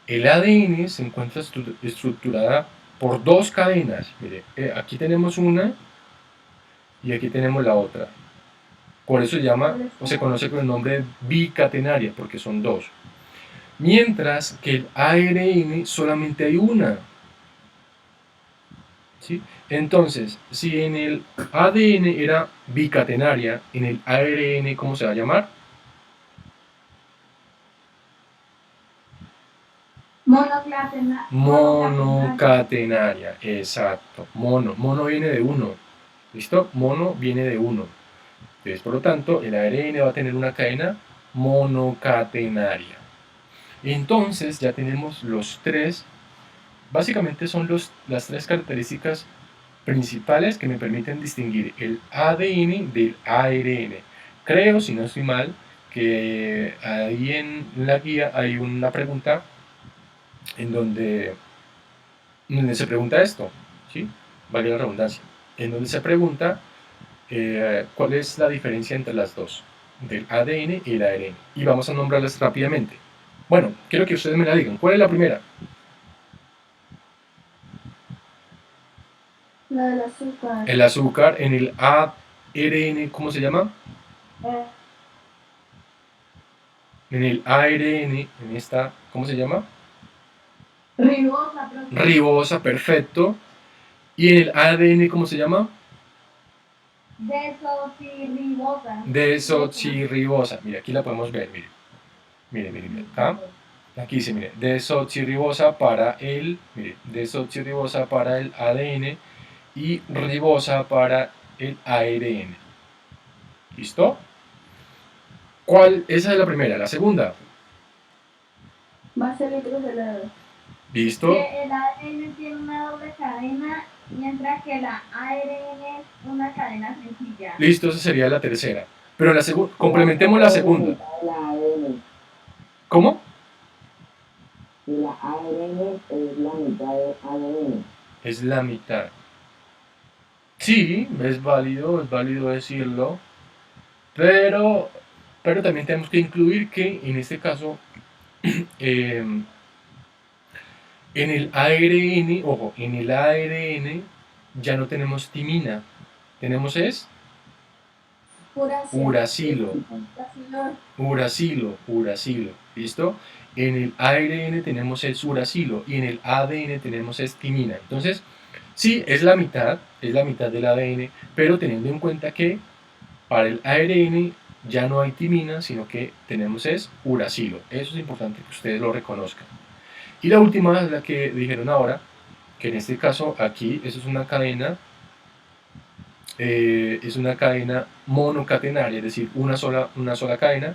El ADN se encuentra estructurada por dos cadenas. Mire, aquí tenemos una y aquí tenemos la otra. Por eso se llama, o se conoce con el nombre de bicatenaria, porque son dos. Mientras que el ARN solamente hay una. ¿Sí? Entonces, si en el ADN era bicatenaria, en el ARN, ¿cómo se va a llamar? Monocatenaria, exacto. Mono viene de uno. ¿Listo? Mono viene de uno. Entonces, por lo tanto, el ARN va a tener una cadena monocatenaria. Entonces, ya tenemos los tres. Básicamente son las tres características principales que me permiten distinguir el ADN del ARN. Creo, si no estoy mal, que ahí en la guía hay una pregunta en donde se pregunta esto, ¿sí? Vale la redundancia, en donde se pregunta cuál es la diferencia entre las dos, del ADN y el ARN. Y vamos a nombrarlas rápidamente. Bueno, quiero que ustedes me la digan. ¿Cuál es la primera? La del azúcar. El azúcar. En el ARN, ¿cómo se llama? En el ARN, en esta, ¿cómo se llama? Ribosa. Ribosa, perfecto. ¿Y en el ADN, cómo se llama? Desoxirribosa. Desoxirribosa. Mire, aquí la podemos ver, mire. Mire, acá. Aquí dice, mire, desoxirribosa para el, mire, desoxirribosa para el ADN y ribosa para el ARN. ¿Listo? ¿Cuál? Esa es la primera. La segunda. Base nitrogenada. ¿Listo? Que el ADN tiene una doble cadena, mientras que la ARN es una cadena sencilla. Listo, esa sería la tercera. Pero la complementemos la segunda. ¿Cómo? La ARN es la mitad del ADN. Es la mitad. Sí, es válido decirlo, pero también tenemos que incluir que en este caso, en el ARN, ojo, en el ARN ya no tenemos timina, tenemos es uracilo, ¿listo? En el ARN tenemos es uracilo y en el ADN tenemos es timina. Entonces, sí, es la mitad del ADN, pero teniendo en cuenta que para el ARN ya no hay timina, sino que tenemos es uracilo. Eso es importante que ustedes lo reconozcan. Y la última es la que dijeron ahora, que en este caso aquí, eso es una cadena monocatenaria, es decir, una sola cadena,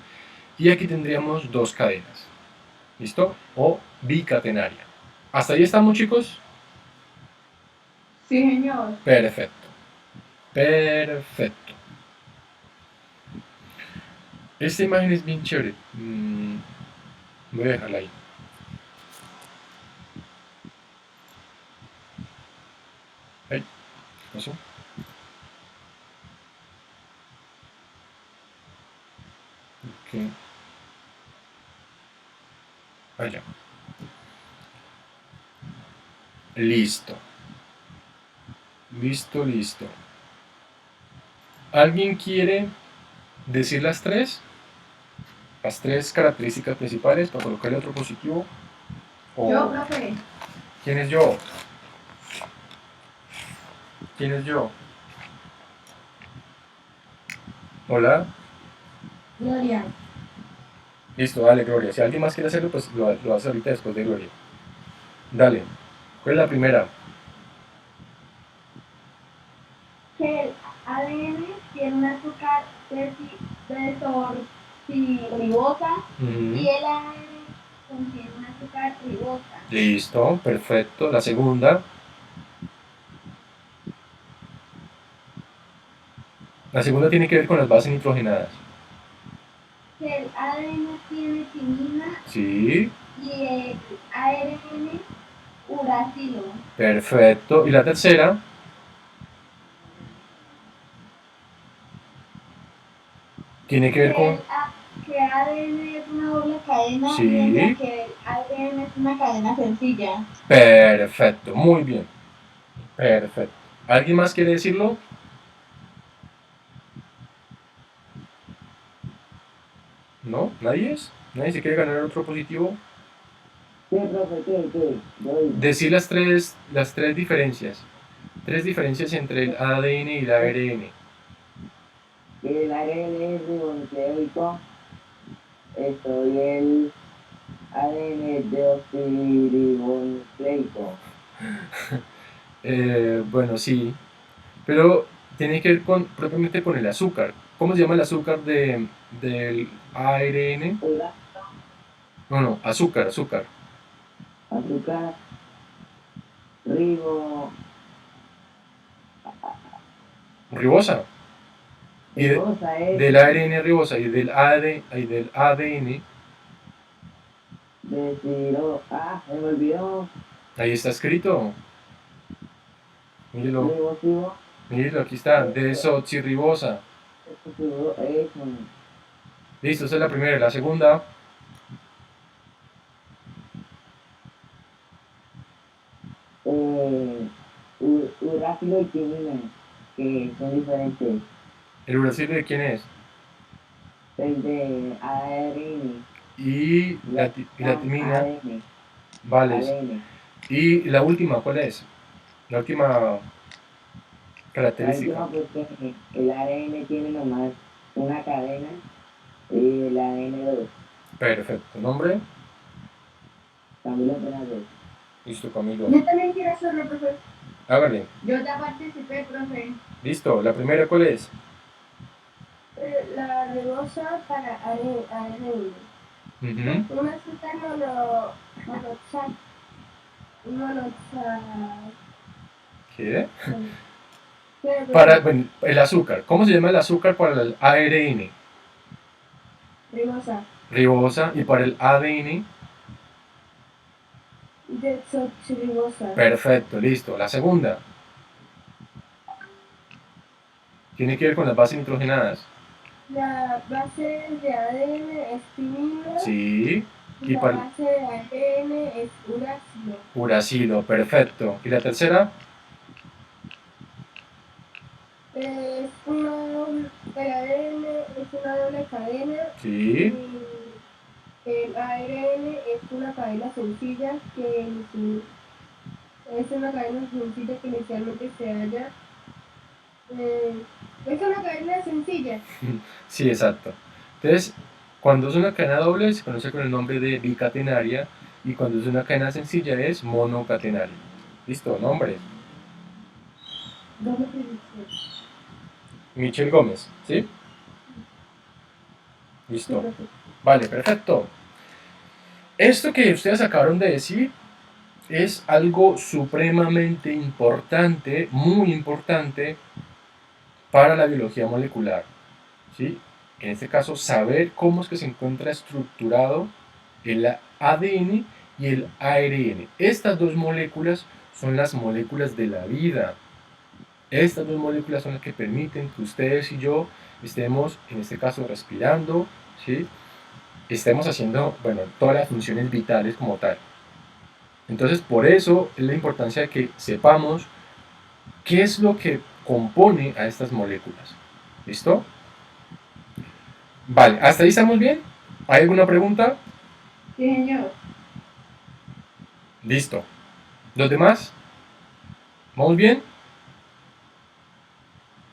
y aquí tendríamos dos cadenas, ¿listo? O bicatenaria. ¿Hasta ahí estamos, chicos? Sí, señor. Perfecto. Esta imagen es bien chévere. Voy a dejarla ahí. ¿Qué pasó? Ok. Allá. Listo. ¿Alguien quiere decir las tres? Las tres características principales para colocarle otro positivo. Yo, profe. ¿Quién es yo? ¿Quién es yo? Hola. Gloria. Listo, dale, Gloria. Si alguien más quiere hacerlo, pues lo hace ahorita después de Gloria. Dale. ¿Cuál es la primera? Que el ADN tiene un azúcar desoxirribosa y el ARN contiene un azúcar ribosa. Listo, perfecto. La segunda. La segunda tiene que ver con las bases nitrogenadas. Que el ADN tiene timina. Sí. Y el ARN uracilo. Perfecto. ¿Y la tercera? Tiene que ver con... Que ADN es una doble cadena, sí. Mientras que el ADN es una cadena sencilla. Perfecto, muy bien. Perfecto. ¿Alguien más quiere decirlo? ¿No? ¿Nadie es? ¿Nadie se quiere ganar otro positivo? Sí, profe, ¿qué? Decir las tres diferencias. Tres diferencias entre el ADN y el ARN. El ARN es ribonucleico, esto, y el ADN es deoxirribonucleico. Bueno, sí, pero tiene que ver propiamente con el azúcar. ¿Cómo se llama el azúcar del ARN? Oiga, No, no, azúcar, azúcar. azúcar, ribo, Ribosa. Y ribosa es del ARN ribosa y del ADN, se me olvidó, ahí está escrito. Mírelo, ribosivo, mírelo, aquí está, esto, desoxirribosa. eso, Listo, esa es la primera. La segunda, urácido y quinina, que son diferentes. ¿el uracilo de quién es? El de ARN, Y la timina, ADN, vale. ADN. Y la última, ¿cuál es? La última La característica. última, porque el ARN tiene nomás una cadena y el ADN dos. Perfecto. ¿Nombre? Camilo Fernández. Listo, Camilo. Yo también quiero hacerlo, profe. Hágale. Yo ya participé, profe. Listo. ¿La primera cuál es? La ribosa para ARN. Ujú. Un azúcar monoxálico. ¿Qué? ¿Qué? Bueno, el azúcar. ¿Cómo se llama el azúcar para el ARN? Ribosa. Ribosa. Y para el ADN. Desoxirribosa. Perfecto, listo. La segunda. Tiene que ver con las bases nitrogenadas. La base de ADN es timina. Sí. Y la base de ARN es uracilo. Uracilo, perfecto. ¿Y la tercera? El ADN es una doble cadena. Sí. Y el ARN es una cadena sencilla es una cadena sencilla que inicialmente se halla. Es una cadena sencilla. Sí, exacto. Entonces, cuando es una cadena doble se conoce con el nombre de bicatenaria y cuando es una cadena sencilla es monocatenaria. Listo, nombre. ¿Dónde te dice? Michelle Gómez, ¿sí? Listo. Vale, perfecto. Esto que ustedes acabaron de decir es algo supremamente importante, muy importante para la biología molecular, ¿sí? En este caso, saber cómo es que se encuentra estructurado el ADN y el ARN. Estas dos moléculas son las moléculas de la vida. Estas dos moléculas son las que permiten que ustedes y yo estemos, en este caso, respirando, ¿sí? Estemos haciendo, bueno, todas las funciones vitales como tal. Entonces, por eso es la importancia de que sepamos qué es lo que compone a estas moléculas. ¿Listo? Vale, ¿hasta ahí estamos bien? ¿Hay alguna pregunta? Sí, señor. Listo. ¿Los demás? ¿Vamos bien?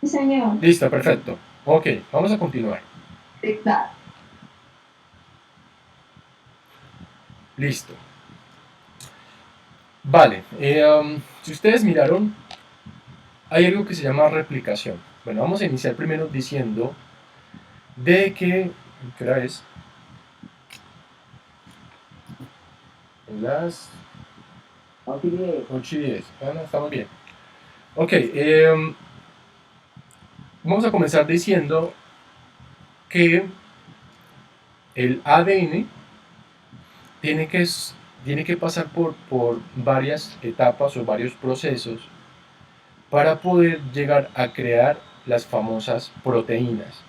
Sí, señor. Listo, perfecto. Ok, vamos a continuar. Exacto. Listo. Vale, si ustedes miraron, hay algo que se llama replicación. Bueno, vamos a iniciar primero diciendo de que, ¿qué hora es? Las 8:10. Bueno, estamos bien. Ok, vamos a comenzar diciendo que el ADN tiene que pasar por varias etapas o varios procesos para poder llegar a crear las famosas proteínas.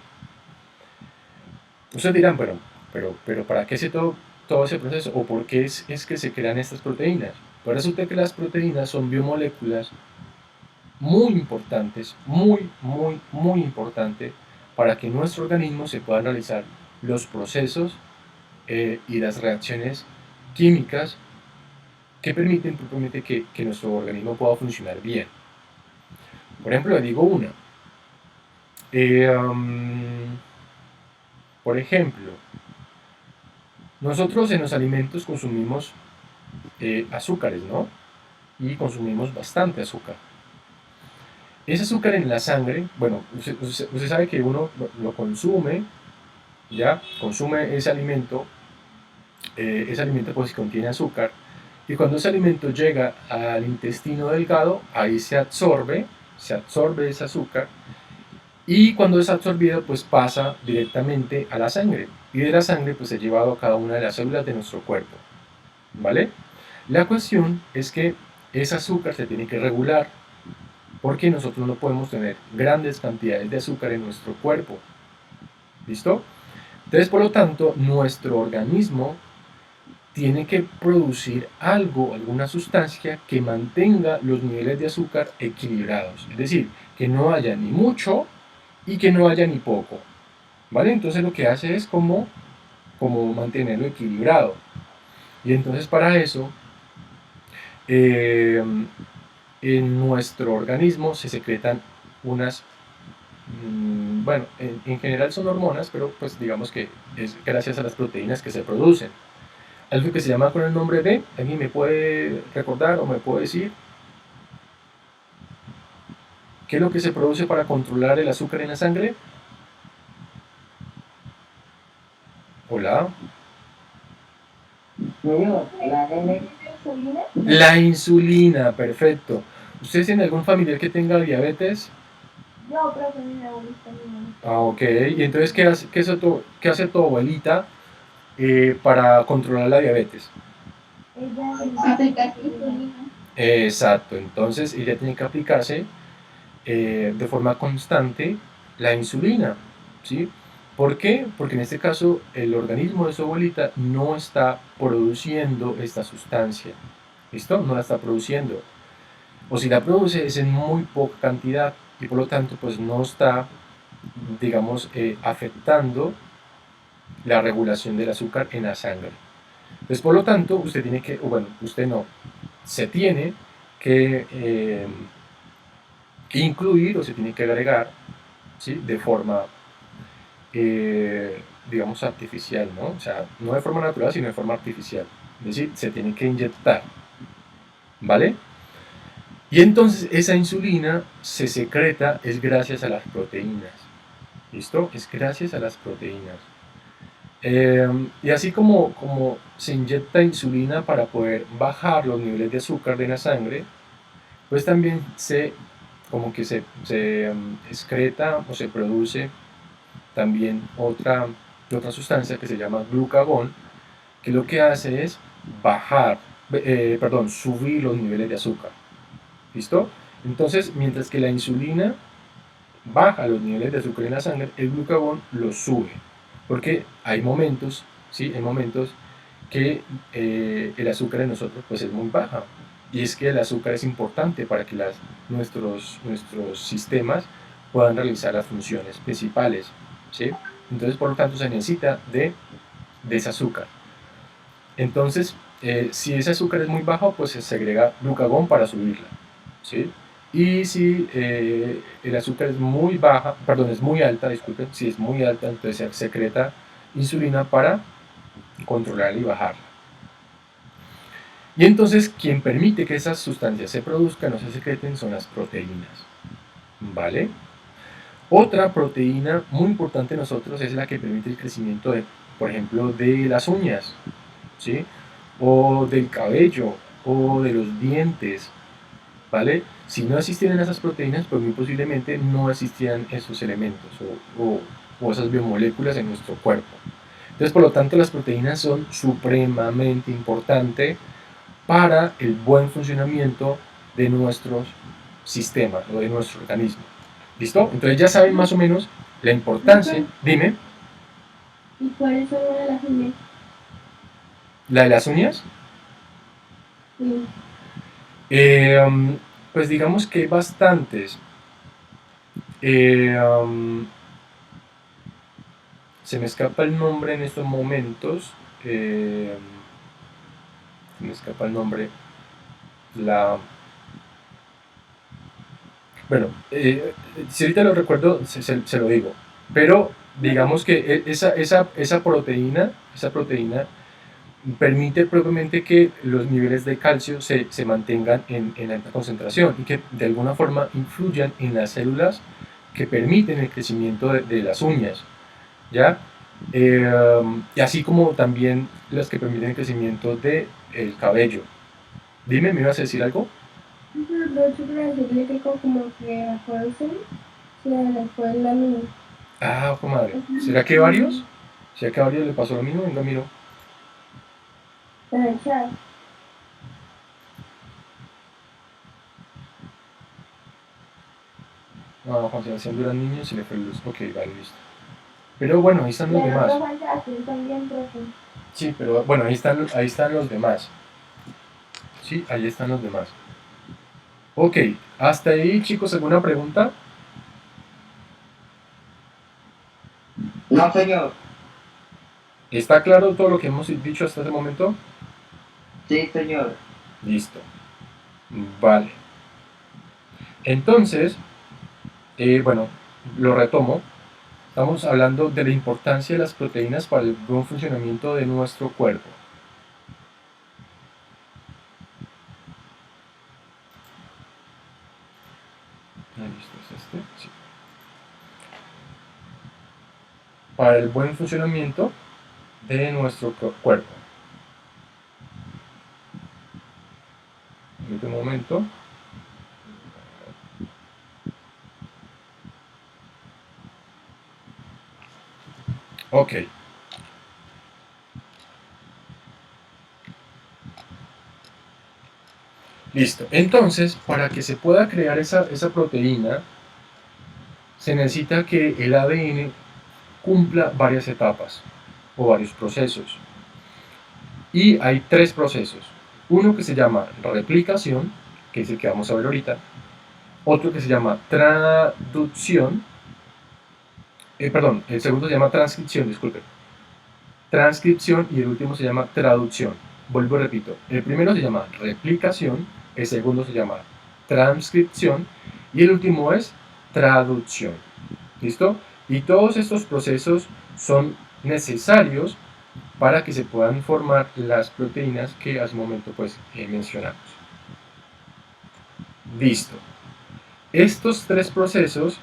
Ustedes dirán, pero ¿para qué se todo ese proceso? ¿O por qué es que se crean estas proteínas? Pues resulta que las proteínas son biomoléculas muy importantes, muy importantes para que nuestro organismo se pueda realizar los procesos y las reacciones químicas que permiten propiamente que nuestro organismo pueda funcionar bien. Por ejemplo, le digo una. Eh, por ejemplo, nosotros en los alimentos consumimos azúcares, ¿no? Y consumimos bastante azúcar. Ese azúcar en la sangre, bueno, usted sabe que uno lo consume, ya, consume ese alimento pues contiene azúcar, y cuando ese alimento llega al intestino delgado, ahí se absorbe ese azúcar, y cuando es absorbido pues pasa directamente a la sangre, y de la sangre pues es llevado a cada una de las células de nuestro cuerpo, ¿vale? La cuestión es que ese azúcar se tiene que regular, porque nosotros no podemos tener grandes cantidades de azúcar en nuestro cuerpo, ¿listo? Entonces, por lo tanto, nuestro organismo tiene que producir algo, alguna sustancia que mantenga los niveles de azúcar equilibrados. Es decir, que no haya ni mucho y que no haya ni poco. ¿Vale? Entonces lo que hace es como mantenerlo equilibrado. Y entonces para eso, eh, en nuestro organismo se secretan unas, bueno, en general son hormonas, pero pues digamos que es gracias a las proteínas que se producen. Algo que se llama con el nombre de, ¿alguien me puede recordar o me puede decir qué es lo que se produce para controlar el azúcar en la sangre? Hola. Señor, la ADN, ¿Insulina? La insulina, perfecto. ¿Ustedes tienen algún familiar que tenga diabetes? Yo creo que mi abuelita no. Ah, ok. ¿Y entonces qué hace tu abuelita para controlar la diabetes? Ella se aplica insulina. Exacto, entonces ella tiene que aplicarse de forma constante la insulina, ¿sí? ¿Por qué? Porque en este caso el organismo de su abuelita no está produciendo esta sustancia, ¿listo? No la está produciendo. O si la produce es en muy poca cantidad y por lo tanto pues no está, digamos, afectando la regulación del azúcar en la sangre. Entonces por lo tanto usted tiene que, o bueno, usted no, se tiene que incluir o se tiene que agregar, ¿sí? De forma, digamos, artificial, ¿no? O sea, no de forma natural, sino de forma artificial. Es decir, se tiene que inyectar, ¿vale? Y entonces esa insulina se secreta es gracias a las proteínas, ¿listo? Es gracias a las proteínas. Y así como se inyecta insulina para poder bajar los niveles de azúcar de la sangre, pues también se excreta o se produce también otra sustancia que se llama glucagón, que lo que hace es subir los niveles de azúcar. ¿Listo? Entonces, mientras que la insulina baja los niveles de azúcar en la sangre, el glucagón los sube. Porque hay momentos, ¿sí? Hay momentos que el azúcar en nosotros pues es muy baja. Y es que el azúcar es importante para que nuestros sistemas puedan realizar las funciones principales, ¿sí? Entonces, por lo tanto, se necesita de ese azúcar. Entonces, si ese azúcar es muy bajo, pues se segrega glucagón para subirla, ¿sí? Y si el azúcar es muy baja, perdón, es muy alta, disculpen, si es muy alta, entonces se secreta insulina para controlarla y bajarla. Y entonces, quien permite que esas sustancias se produzcan o se secreten son las proteínas, ¿vale? Otra proteína muy importante en nosotros es la que permite el crecimiento de, por ejemplo, de las uñas, ¿sí? O del cabello, o de los dientes, ¿vale? Si no existieran esas proteínas, pues muy posiblemente no existieran esos elementos o esas biomoléculas en nuestro cuerpo. Entonces, por lo tanto, las proteínas son supremamente importantes para el buen funcionamiento de nuestros sistemas o de nuestro organismo. ¿Listo? Entonces ya saben más o menos la importancia. Dime, ¿Y cuáles son las uñas? ¿la de las uñas? Sí. Pues digamos que hay bastantes. Eh, um, Se me escapa el nombre en estos momentos. Se me escapa el nombre. La, Bueno, si ahorita lo recuerdo, se lo digo. Pero digamos que esa proteína permite propiamente que los niveles de calcio se mantengan en alta concentración y que de alguna forma influyan en las células que permiten el crecimiento de las uñas, ¿ya? Y así como también las que permiten el crecimiento del cabello. Dime, ¿me ibas a decir algo? Pero de hecho, para decirle que como que acuérdense, se le fue la mía. Ah, comadre. ¿Será que varios? ¿Será que a varios le pasó lo mismo? Venga, miro. En el chat. No, Juan Sebastián Durán Niño se le fue luz. Ok, vale, listo. Pero bueno, ahí están los Pero demás. Juan Sebastián también, profe. Sí, pero bueno, ahí están los demás. Sí, ahí están los demás. Ok, hasta ahí, chicos, ¿alguna pregunta? No, señor. ¿Está claro todo lo que hemos dicho hasta este momento? Sí, señor. Listo. Vale. Entonces, bueno, lo retomo. Estamos hablando de la importancia de las proteínas para el buen funcionamiento de nuestro cuerpo. Listo, es este. Sí. Para el buen funcionamiento de nuestro cuerpo. En este momento. Ok. Listo. Entonces, para que se pueda crear esa proteína, se necesita que el ADN cumpla varias etapas o varios procesos. Y hay tres procesos. Uno que se llama replicación, que es el que vamos a ver ahorita. Otro que se llama traducción. Perdón, el segundo se llama transcripción, disculpe. Transcripción y el último se llama traducción. Vuelvo y repito. El primero se llama replicación, el segundo se llama transcripción y el último es traducción. ¿Listo? Y todos estos procesos son necesarios para que se puedan formar las proteínas que hace un momento pues mencionamos. Listo. Estos tres procesos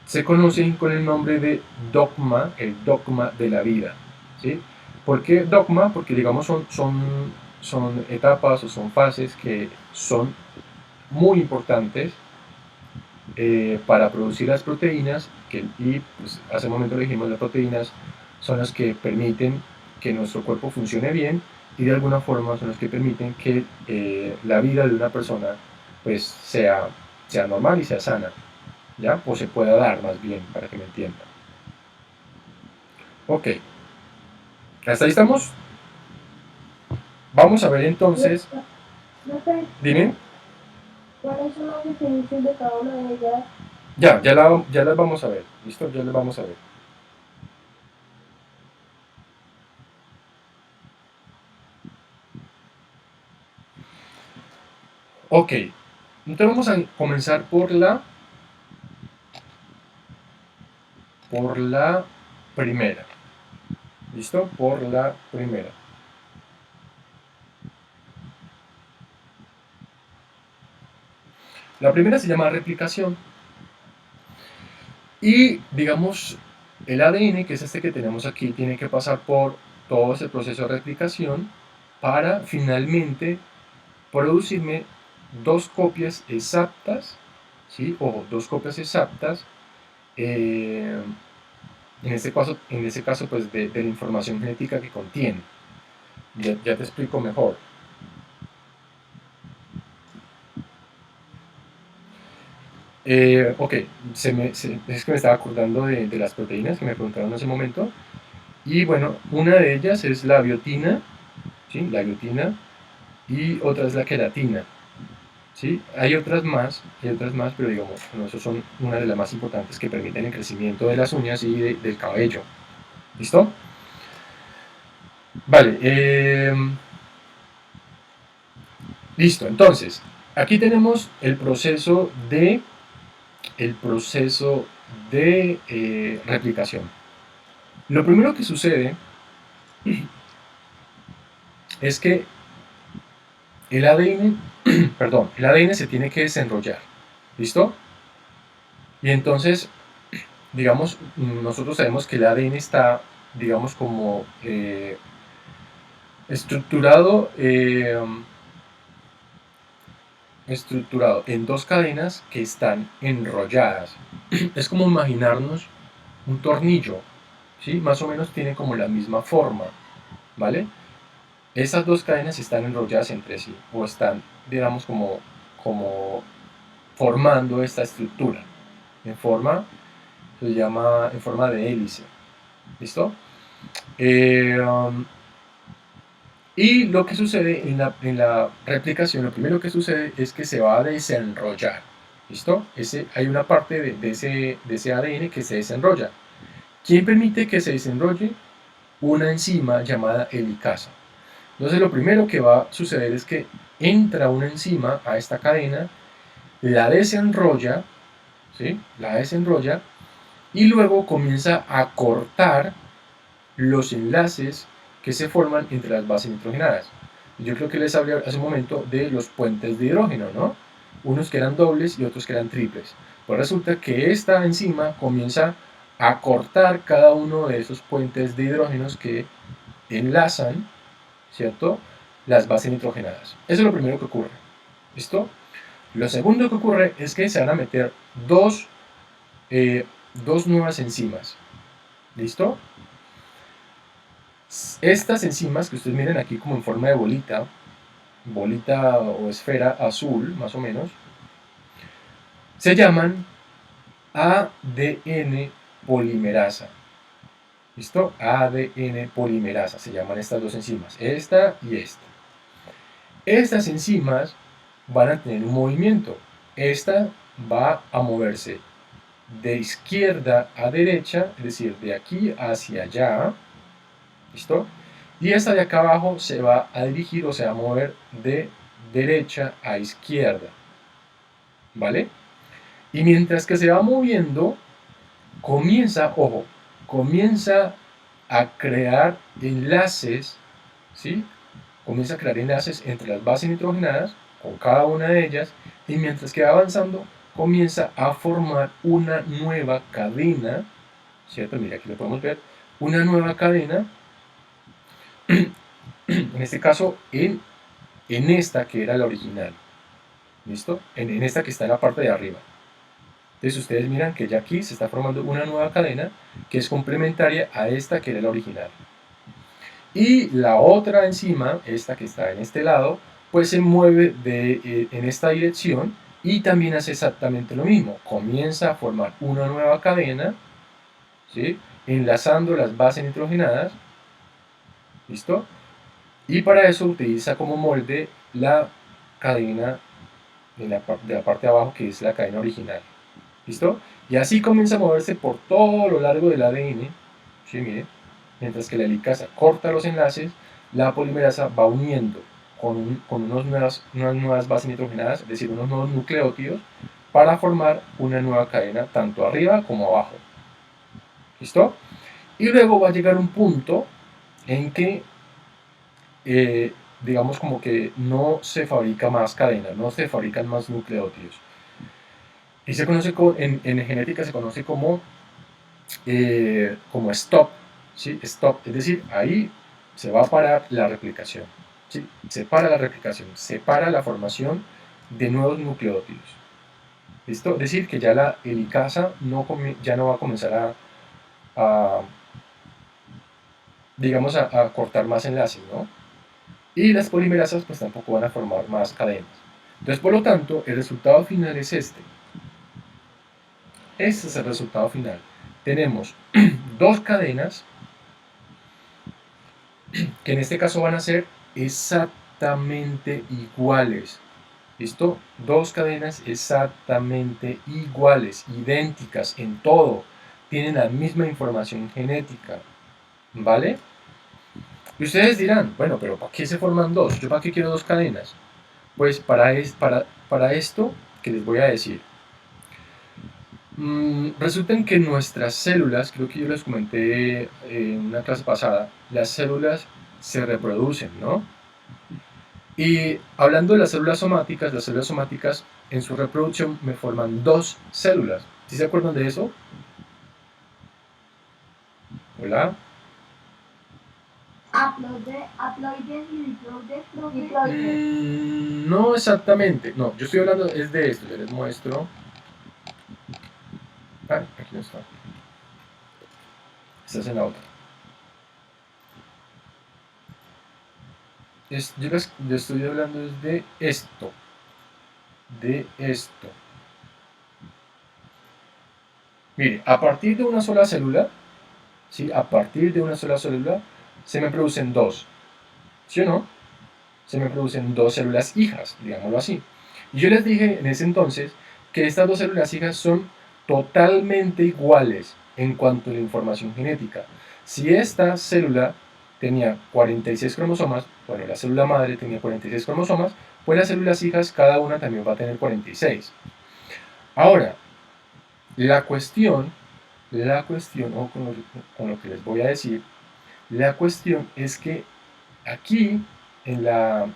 se conocen con el nombre de dogma, el dogma de la vida. ¿Sí? ¿Por qué dogma? Porque digamos son etapas o son fases que son muy importantes para producir las proteínas, y pues, hace un momento le dijimos, las proteínas son las que permiten que nuestro cuerpo funcione bien y de alguna forma son las que permiten que la vida de una persona pues sea normal y sea sana, ¿ya? O se pueda dar más bien, para que me entiendan. Ok, hasta ahí estamos. Vamos a ver entonces, Profe, dime, ¿cuáles son las definiciones de cada una de ellas? ya las vamos a ver, ¿listo? Ya las vamos a ver. Ok, entonces vamos a comenzar por la primera. ¿Listo? Por la primera. La primera se llama replicación. Y digamos, el ADN, que es este que tenemos aquí, tiene que pasar por todo ese proceso de replicación para finalmente producirme dos copias exactas, ¿sí? Ojo, dos copias exactas, en este caso pues de la información genética que contiene. Ya te explico mejor. Ok, es que me estaba acordando de las proteínas que me preguntaron hace un momento. Y bueno, una de ellas es la biotina, ¿sí? La biotina, y otra es la queratina, ¿sí? Hay otras más, pero digamos, bueno, esas son una de las más importantes que permiten el crecimiento de las uñas y del cabello. ¿Listo? Vale. Listo, entonces, aquí tenemos el proceso de replicación. Lo primero que sucede es que el ADN, el ADN se tiene que desenrollar. ¿Listo? Y entonces, digamos, nosotros sabemos que el ADN está, digamos, como estructurado, estructurado en dos cadenas que están enrolladas. Es como imaginarnos un tornillo, ¿sí? Más o menos tiene como la misma forma, ¿vale? Esas dos cadenas están enrolladas entre sí, o están, digamos, como formando esta estructura, en forma, se llama en forma de hélice, ¿listo? Y lo que sucede en la replicación, lo primero que sucede es que se va a desenrollar, ¿listo? Hay una parte de ese ADN que se desenrolla. ¿Quién permite que se desenrolle? Una enzima llamada helicasa. Entonces lo primero que va a suceder es que entra una enzima a esta cadena, la desenrolla, ¿sí? La desenrolla y luego comienza a cortar los enlaces que se forman entre las bases nitrogenadas. Yo creo que les hablé hace un momento de los puentes de hidrógeno, ¿no? Unos que eran dobles y otros que eran triples. Pues resulta que esta enzima comienza a cortar cada uno de esos puentes de hidrógenos que enlazan, ¿cierto?, las bases nitrogenadas. Eso es lo primero que ocurre. ¿Listo? Lo segundo que ocurre es que se van a meter dos nuevas enzimas. ¿Listo? Estas enzimas que ustedes miren aquí como en forma de bolita o esfera azul, más o menos, se llaman ADN polimerasa. ¿Listo? ADN polimerasa se llaman estas dos enzimas, esta y esta. Estas enzimas van a tener un movimiento. Esta va a moverse de izquierda a derecha, es decir, de aquí hacia allá. ¿Listo? Y esta de acá abajo se va a dirigir o se va a mover de derecha a izquierda. ¿Vale? Y mientras que se va moviendo, comienza a crear enlaces, ¿sí? Comienza a crear enlaces entre las bases nitrogenadas, con cada una de ellas, y mientras que va avanzando, comienza a formar una nueva cadena, ¿cierto? Mira, aquí lo podemos ver, una nueva cadena, en este caso, en esta que era la original, ¿listo? En esta que está en la parte de arriba. Entonces ustedes miran que ya aquí se está formando una nueva cadena que es complementaria a esta que era la original. Y la otra enzima, esta que está en este lado, pues se mueve en esta dirección y también hace exactamente lo mismo. Comienza a formar una nueva cadena, ¿sí?, enlazando las bases nitrogenadas, ¿listo? Y para eso utiliza como molde la cadena de la parte de abajo, que es la cadena original. ¿Listo? Y así comienza a moverse por todo lo largo del ADN, ¿sí? Miren, mientras que la helicasa corta los enlaces, la polimerasa va uniendo con unas nuevas bases nitrogenadas, es decir, unos nuevos nucleótidos, para formar una nueva cadena tanto arriba como abajo. ¿Listo? Y luego va a llegar un punto en que, digamos, como que no se fabrica más cadena, no se fabrican más nucleótidos. Y se conoce en genética se conoce como stop, ¿sí? Stop, es decir, ahí se va a parar la replicación, ¿sí? Se para la replicación, se para la formación de nuevos nucleótidos. ¿Listo? Es decir, que ya la helicasa ya no va a comenzar digamos, a cortar más enlaces, ¿no? Y las polimerasas pues tampoco van a formar más cadenas. Entonces, por lo tanto, el resultado final es este. Este es el resultado final. Tenemos dos cadenas que en este caso van a ser exactamente iguales. ¿Listo? Dos cadenas exactamente iguales, idénticas en todo. Tienen la misma información genética. ¿Vale? Y ustedes dirán, bueno, pero ¿para qué se forman dos? ¿Yo para qué quiero dos cadenas? Pues para esto que les voy a decir, resulta que nuestras células, creo que yo les comenté en una clase pasada, las células se reproducen, ¿no? Y hablando de las células somáticas en su reproducción me forman dos células. ¿Sí se acuerdan de eso? Hola. Haploides y diploides, profe. No exactamente. No, yo estoy hablando es de esto. Ya les muestro. Ah, aquí no está. Esta es en la otra. Yo estoy hablando de esto. De esto. Mire, a partir de una sola célula, ¿sí? A partir de una sola célula, se me producen dos. ¿Sí o no? Se me producen dos células hijas, digámoslo así. Y yo les dije en ese entonces que estas dos células hijas son totalmente iguales en cuanto a la información genética. Si esta célula tenía 46 cromosomas, bueno, la célula madre tenía 46 cromosomas, pues las células hijas cada una también va a tener 46. Ahora, o con lo que les voy a decir, la cuestión es que aquí en la,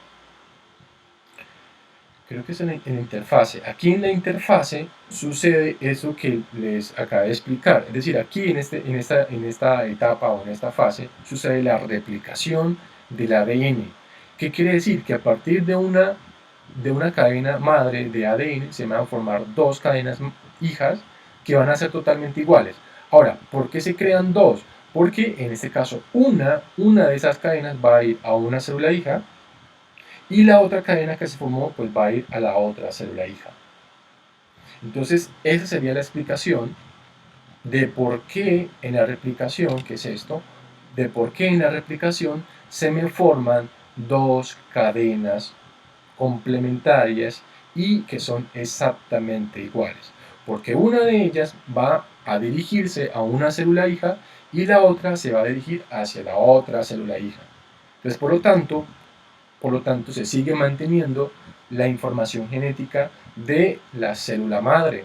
creo que es en la interfase. Aquí en la interfase sucede eso que les acabé de explicar. Es decir, aquí en esta etapa o en esta fase sucede la replicación del ADN. ¿Qué quiere decir? Que a partir de una cadena madre de ADN se van a formar dos cadenas hijas que van a ser totalmente iguales. Ahora, ¿por qué se crean dos? Porque en este caso una de esas cadenas va a ir a una célula hija y la otra cadena que se formó pues va a ir a la otra célula hija. Entonces esa sería la explicación de por qué en la replicación, ¿qué es esto? De por qué en la replicación se me forman dos cadenas complementarias y que son exactamente iguales. Porque una de ellas va a dirigirse a una célula hija y la otra se va a dirigir hacia la otra célula hija. Entonces, por lo tanto, se sigue manteniendo la información genética de la célula madre,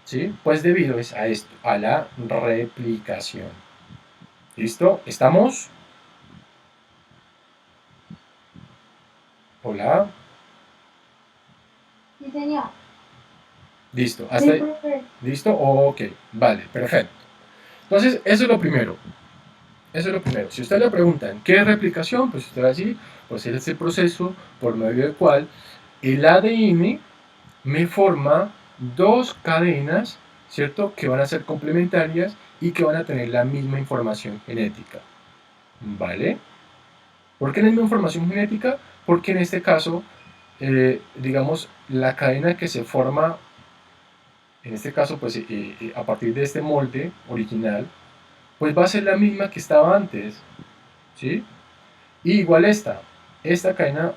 ¿sí? Pues debido a esto, a la replicación. ¿Listo? ¿Estamos? Hola. Sí, señor. Listo. ¿Hasta ahí? ¿Listo? Ok, vale, perfecto. Entonces, eso es lo primero. Eso es lo primero. Si usted le preguntan qué es replicación, pues usted va a decir, pues es ese proceso por medio del cual el ADN me forma dos cadenas, ¿cierto? Que van a ser complementarias y que van a tener la misma información genética. ¿Vale? ¿Por qué la misma información genética? Porque en este caso, digamos, la cadena que se forma, en este caso, pues a partir de este molde original, pues va a ser la misma que estaba antes, ¿sí? Y igual esta cadena,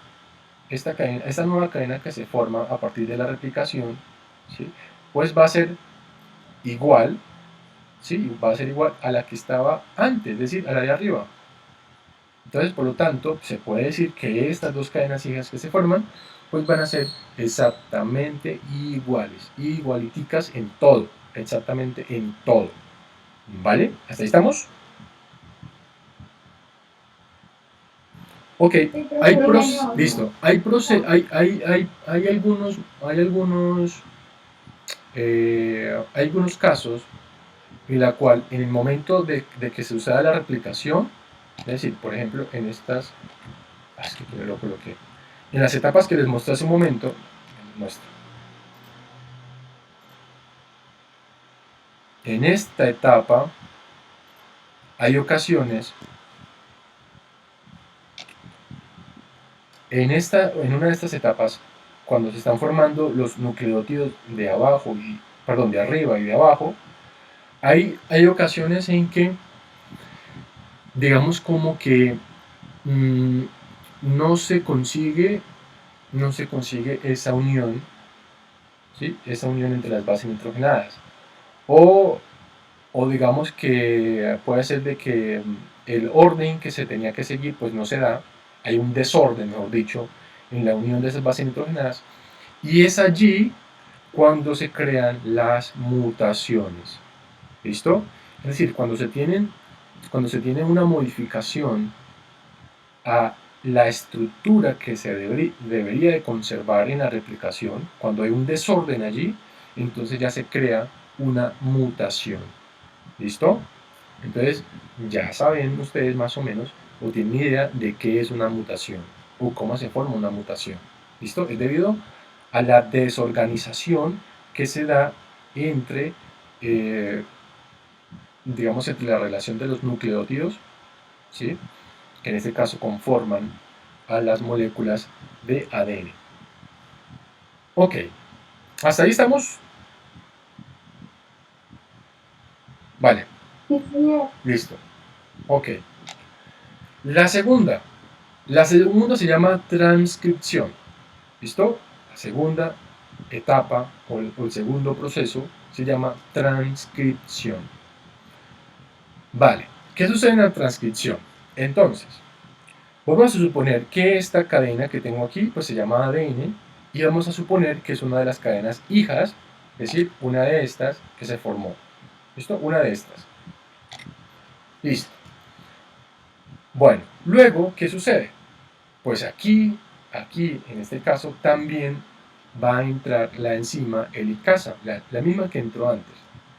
esta nueva cadena que se forma a partir de la replicación, ¿sí? Pues va a ser igual, ¿sí? Va a ser igual a la que estaba antes, es decir, a la de arriba. Entonces, por lo tanto, se puede decir que estas dos cadenas hijas que se forman, pues van a ser exactamente iguales, igualiticas en todo, exactamente en todo. ¿Vale? ¿Hasta ahí estamos? Ok, listo, hay algunos casos en la cual en el momento de que se usaba la replicación, es decir, por ejemplo, en estas, es que lo coloqué, en las etapas que les mostré hace un momento, en esta etapa hay ocasiones, en una de estas etapas, cuando se están formando los nucleótidos de abajo, de arriba y de abajo, hay ocasiones en que, digamos como que no se consigue esa unión, ¿sí? Esa unión entre las bases nitrogenadas. O digamos que puede ser de que el orden que se tenía que seguir pues no se da, hay un desorden, mejor dicho, en la unión de esas bases nitrogenadas, y es allí cuando se crean las mutaciones. ¿Listo? Es decir, cuando se tiene una modificación a la estructura que se debería de conservar en la replicación, cuando hay un desorden allí, entonces ya se crea una mutación. ¿Listo? Entonces ya saben ustedes más o menos o tienen idea de qué es una mutación o cómo se forma una mutación. ¿Listo? Es debido a la desorganización que se da entre, digamos, entre la relación de los nucleótidos, ¿sí? Que en este caso conforman a las moléculas de ADN. Ok, ¿hasta ahí estamos? Vale, Sí, señor. listo. Ok. La segunda se llama transcripción. ¿Listo? La segunda etapa o el segundo proceso se llama transcripción. Vale, ¿qué sucede en la transcripción? Entonces, vamos a suponer que esta cadena que tengo aquí pues se llama ADN y vamos a suponer que es una de las cadenas hijas, es decir, una de estas que se formó. ¿Listo? Una de estas. Listo. Bueno, luego, ¿qué sucede? Pues aquí, en este caso, también va a entrar la enzima helicasa, la misma que entró antes,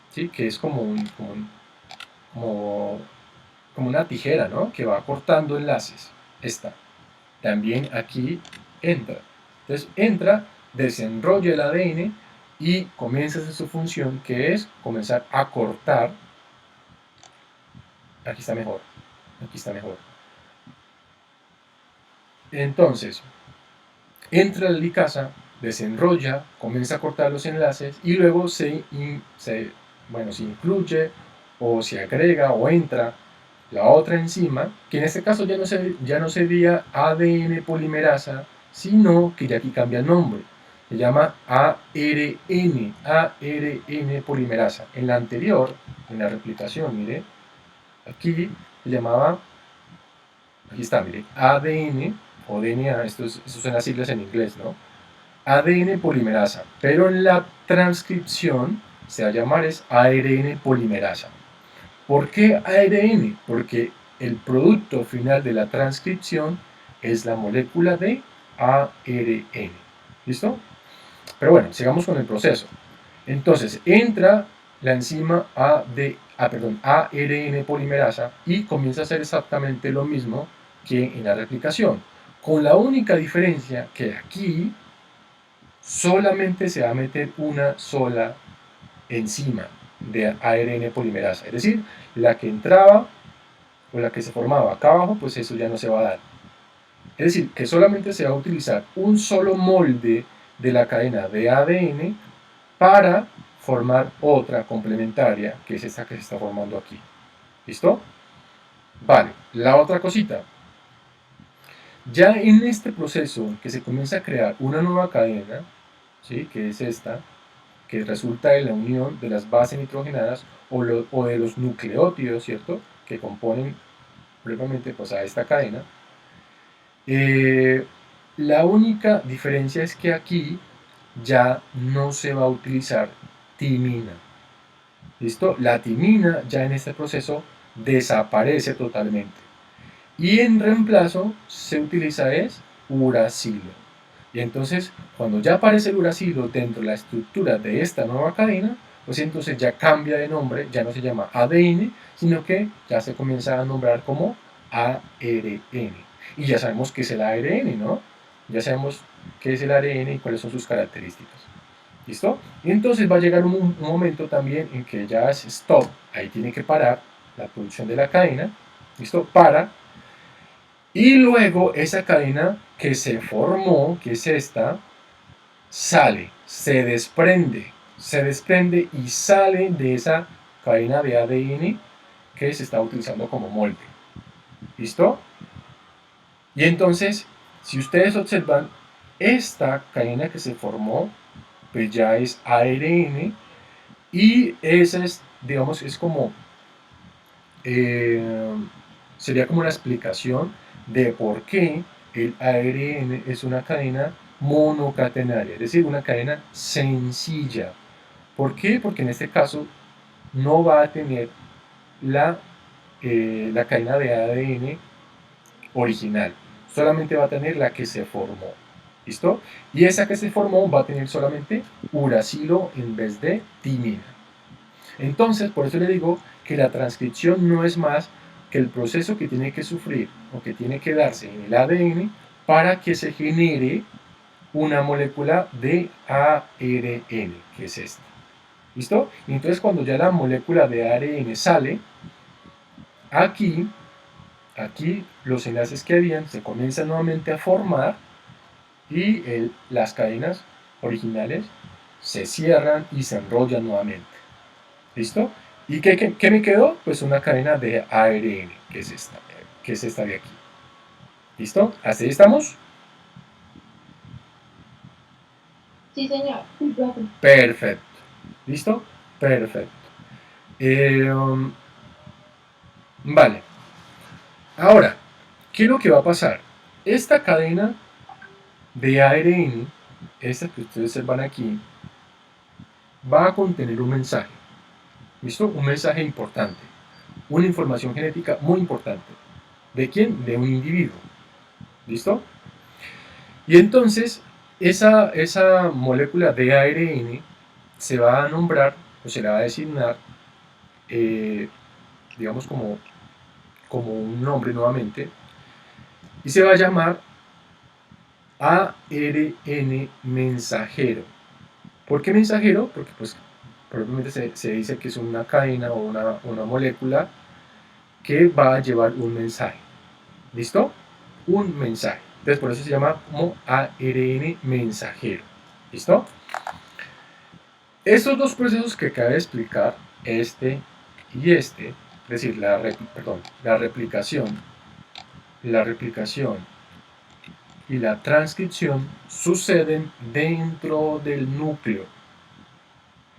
¿sí? Que es como, como una tijera, ¿no? Que va cortando enlaces. Esta. También aquí entra. Entonces entra, desenrolla el ADN y comienza a hacer su función, que es comenzar a cortar. Aquí está mejor. Aquí está mejor. Entonces, entra la helicasa, desenrolla, comienza a cortar los enlaces y luego se incluye o se agrega o entra la otra enzima, que en este caso ya no sería ADN polimerasa, sino que ya aquí cambia el nombre. Se llama ARN polimerasa. En la anterior, en la replicación, mire, aquí se llamaba, aquí está, mire, ADN o DNA, estos son las siglas en inglés, ¿no? ADN polimerasa, pero en la transcripción se va a llamar es ARN polimerasa. ¿Por qué ARN? Porque el producto final de la transcripción es la molécula de ARN. ¿Listo? Pero bueno, sigamos con el proceso. Entonces, entra la enzima ARN polimerasa y comienza a hacer exactamente lo mismo que en la replicación, con la única diferencia que aquí solamente se va a meter una sola enzima de ARN polimerasa, es decir, la que entraba o la que se formaba acá abajo, pues eso ya no se va a dar. Es decir, que solamente se va a utilizar un solo molde de la cadena de ADN para formar otra complementaria, que es esta que se está formando aquí. ¿Listo? Vale, la otra cosita. Ya en este proceso que se comienza a crear una nueva cadena, ¿sí? Que es esta, que resulta de la unión de las bases nitrogenadas o de los nucleótidos, ¿cierto? Que componen previamente pues, a esta cadena. La única diferencia es que aquí ya no se va a utilizar timina. ¿Listo? La timina ya en este proceso desaparece totalmente. Y en reemplazo se utiliza es uracilo. Y entonces, cuando ya aparece el uracilo dentro de la estructura de esta nueva cadena, pues entonces ya cambia de nombre, ya no se llama ADN, sino que ya se comienza a nombrar como ARN. Y ya sabemos qué es el ARN, ¿no? Ya sabemos qué es el ARN y cuáles son sus características. ¿Listo? Y entonces va a llegar un momento también en que ya es stop, ahí tiene que parar la producción de la cadena, ¿listo? Para, y luego esa cadena que se formó, que es esta, sale, se desprende y sale de esa cadena de ADN que se está utilizando como molde. ¿Listo? Y entonces, si ustedes observan, esta cadena que se formó, pues ya es ARN y esa es, digamos, es como, sería como una explicación de por qué el ARN es una cadena monocatenaria, es decir, una cadena sencilla. ¿Por qué? Porque en este caso no va a tener la cadena de ADN original, solamente va a tener la que se formó. ¿Listo? Y esa que se formó va a tener solamente uracilo en vez de timina. Entonces, por eso le digo que la transcripción no es más que el proceso que tiene que sufrir o que tiene que darse en el ADN para que se genere una molécula de ARN, que es esta. ¿Listo? Y entonces cuando ya la molécula de ARN sale, aquí los enlaces que habían se comienzan nuevamente a formar y las cadenas originales se cierran y se enrollan nuevamente. ¿Listo? ¿Y qué me quedó? Pues una cadena de ARN, que es esta de aquí. ¿Listo? ¿Hasta ahí estamos? Sí, señor. Perfecto. ¿Listo? Perfecto. Vale. Ahora, ¿qué es lo que va a pasar? Esta cadena de ARN, esta que ustedes van aquí, va a contener un mensaje. ¿Listo? Un mensaje importante. Una información genética muy importante. ¿De quién? De un individuo. ¿Listo? Y entonces, esa molécula de ARN se va a nombrar, o se le va a designar, digamos como un nombre nuevamente, y se va a llamar ARN mensajero. ¿Por qué mensajero? Porque pues probablemente se dice que es una cadena o una molécula que va a llevar un mensaje. ¿Listo? Un mensaje. Entonces por eso se llama como ARN mensajero. ¿Listo? Estos dos procesos que acabo de explicar, este y este, es decir, la replicación y la transcripción suceden dentro del núcleo.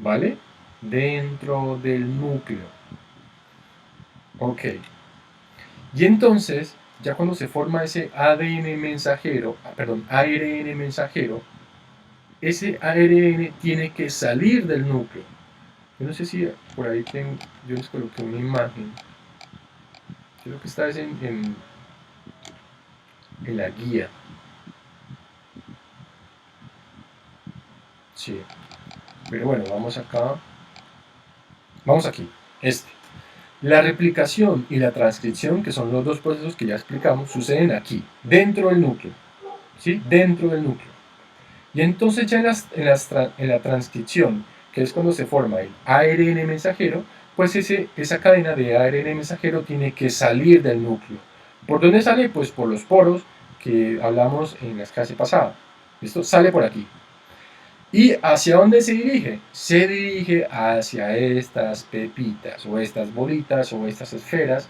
¿Vale? Dentro del núcleo. Ok. Y entonces, ya cuando se forma ese ADN mensajero, ARN mensajero, ese ARN tiene que salir del núcleo. Yo no sé si por ahí yo les coloqué una imagen. Creo que está en la guía. Sí. Pero bueno, vamos acá. Vamos aquí. La replicación y la transcripción, que son los dos procesos que ya explicamos, suceden aquí, dentro del núcleo. ¿Sí? Dentro del núcleo. Y entonces ya en la transcripción, que es cuando se forma el ARN mensajero, pues esa cadena de ARN mensajero tiene que salir del núcleo. ¿Por dónde sale? Pues por los poros que hablamos en la clase pasada. Esto sale por aquí. ¿Y hacia dónde se dirige? Se dirige hacia estas pepitas, o estas bolitas, o estas esferas,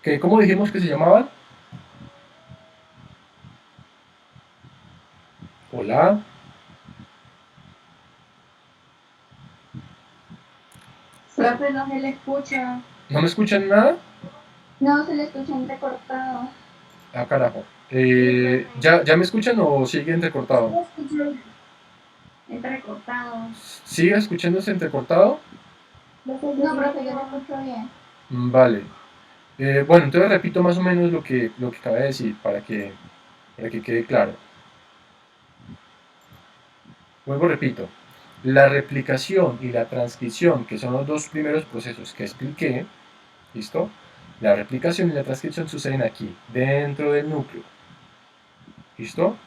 que ¿cómo dijimos que se llamaban? Hola. Profe, no se le escucha. ¿No me escuchan nada? No se le escucha entrecortado. Ah, carajo. ¿Ya me escuchan o sigue entrecortado? Entrecortado. ¿Sigue escuchándose entrecortado? No, profe, yo lo escucho bien. Vale. Bueno, entonces repito más o menos lo que acabé de decir para que quede claro. Luego repito. La replicación y la transcripción, que son los dos primeros procesos que expliqué, ¿listo? La replicación y la transcripción suceden aquí, dentro del núcleo. ¿Listo?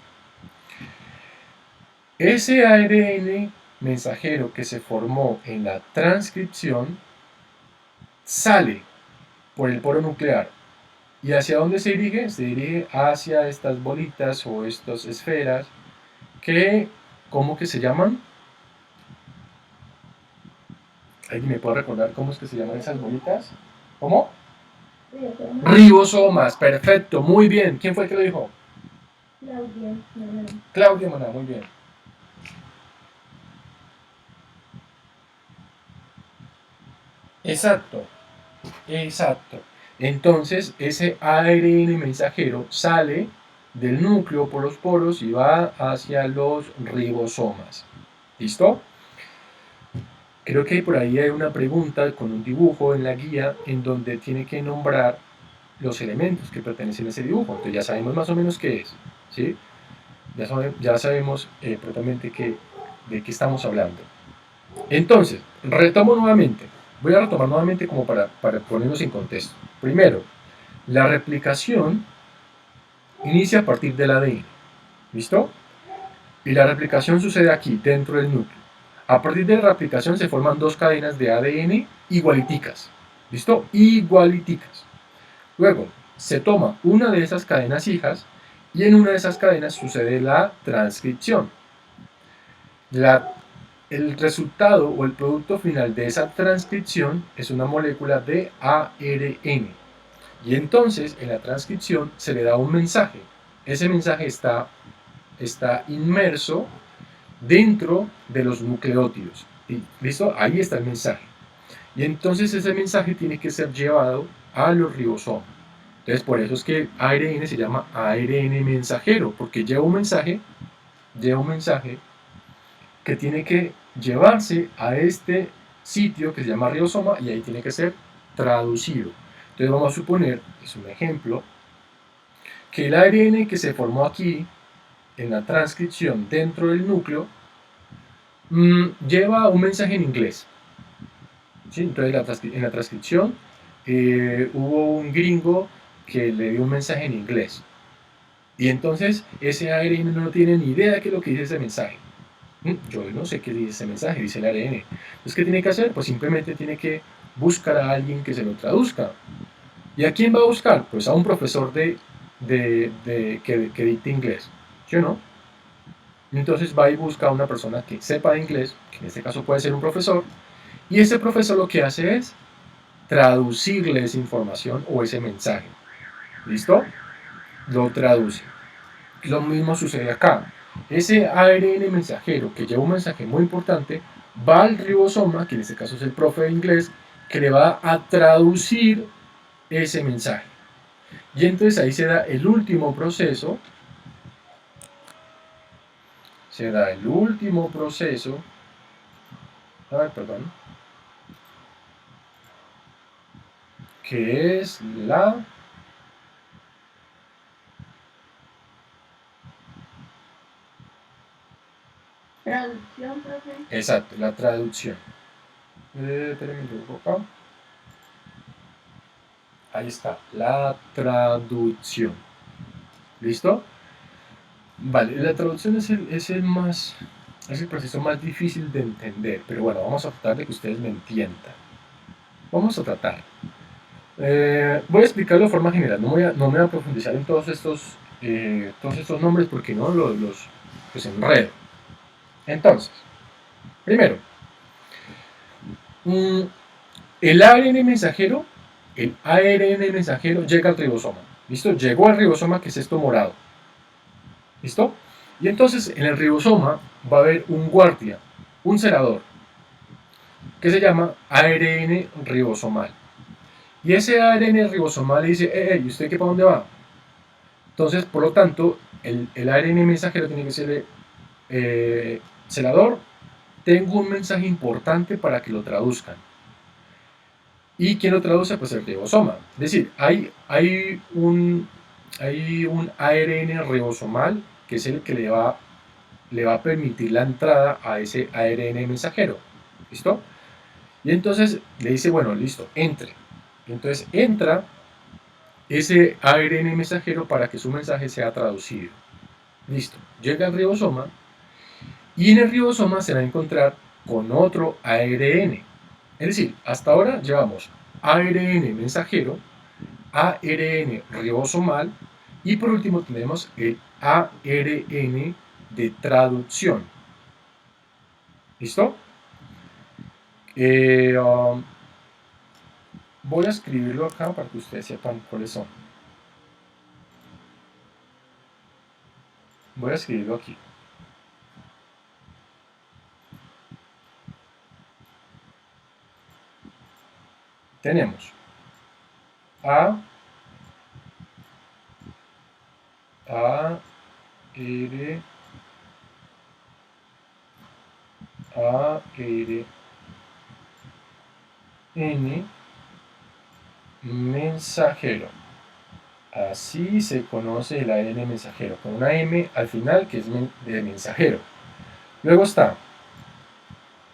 Ese ARN mensajero que se formó en la transcripción sale por el poro nuclear. ¿Y hacia dónde se dirige? Se dirige hacia estas bolitas o estas esferas que, ¿cómo que se llaman? ¿Alguien me puede recordar cómo es que se llaman esas bolitas? ¿Cómo? Ribosomas, perfecto, muy bien. ¿Quién fue el que lo dijo? Claudia Maná, muy bien. Exacto, exacto. Entonces, ese ARN mensajero sale del núcleo por los poros y va hacia los ribosomas. ¿Listo? Creo que por ahí hay una pregunta con un dibujo en la guía en donde tiene que nombrar los elementos que pertenecen a ese dibujo. Entonces ya sabemos más o menos qué es, ¿sí? Ya sabemos propiamente de qué estamos hablando. Entonces, retomo nuevamente. Voy a retomar nuevamente como para ponernos en contexto. Primero, la replicación inicia a partir del ADN. ¿Listo? Y la replicación sucede aquí, dentro del núcleo. A partir de la replicación se forman dos cadenas de ADN igualiticas. ¿Listo? Igualiticas. Luego, se toma una de esas cadenas hijas y en una de esas cadenas sucede la transcripción. El resultado o el producto final de esa transcripción es una molécula de ARN. Y entonces en la transcripción se le da un mensaje. Ese mensaje está inmerso dentro de los nucleótidos. ¿Listo? Ahí está el mensaje. Y entonces ese mensaje tiene que ser llevado a los ribosomas. Entonces por eso es que el ARN se llama ARN mensajero, porque lleva un mensaje que tiene que llevarse a este sitio que se llama ribosoma y ahí tiene que ser traducido. Entonces vamos a suponer, es un ejemplo, que el ARN que se formó aquí en la transcripción dentro del núcleo lleva un mensaje en inglés. ¿Sí? Entonces en la transcripción hubo un gringo que le dio un mensaje en inglés. Y entonces ese ARN no tiene ni idea de qué es lo que dice ese mensaje. Yo no sé qué dice ese mensaje, dice el ARN. Entonces, ¿qué tiene que hacer? Pues simplemente tiene que buscar a alguien que se lo traduzca. ¿Y a quién va a buscar? Pues a un profesor que dicte inglés. ¿Sí o no? Entonces va y busca a una persona que sepa de inglés, que en este caso puede ser un profesor, y ese profesor lo que hace es traducirle esa información o ese mensaje. ¿Listo? Lo traduce. Lo mismo sucede acá. Ese ARN mensajero que lleva un mensaje muy importante va al ribosoma, que en este caso es el profe de inglés, que le va a traducir ese mensaje. Y entonces ahí se da el último proceso, perdón, que es la Traducción, profe. exacto, la traducción. Espérenme un poco acá. Ahí está, la traducción. ¿Listo? Vale, la traducción es el proceso más difícil de entender, pero bueno, vamos a tratar de que ustedes me entiendan. Vamos a tratar. Voy a explicarlo de forma general, no me voy a profundizar en todos estos nombres porque no los enredo. Entonces, primero, el ARN mensajero llega al ribosoma. ¿Listo? Llegó al ribosoma, que es esto morado. ¿Listo? Y entonces en el ribosoma va a haber un guardia, un celador, que se llama ARN ribosomal. Y ese ARN ribosomal le dice, ¿y usted qué para dónde va? Entonces, por lo tanto, el ARN mensajero tiene que ser celador, tengo un mensaje importante para que lo traduzcan. ¿Y quién lo traduce? Pues el ribosoma. Es decir, hay un ARN ribosomal que es el que le va a permitir la entrada a ese ARN mensajero. ¿Listo? Y entonces le dice, bueno, listo, entre. Entonces entra ese ARN mensajero para que su mensaje sea traducido. Listo, llega al ribosoma y en el ribosoma se va a encontrar con otro ARN. Es decir, hasta ahora llevamos ARN mensajero, ARN ribosomal y por último tenemos el ARN de traducción. ¿Listo? Voy a escribirlo acá para que ustedes sepan cuáles son. Voy a escribirlo aquí. Tenemos A, A, R, A, R, N, mensajero. Así se conoce el ARN mensajero, con una M al final que es de mensajero. Luego está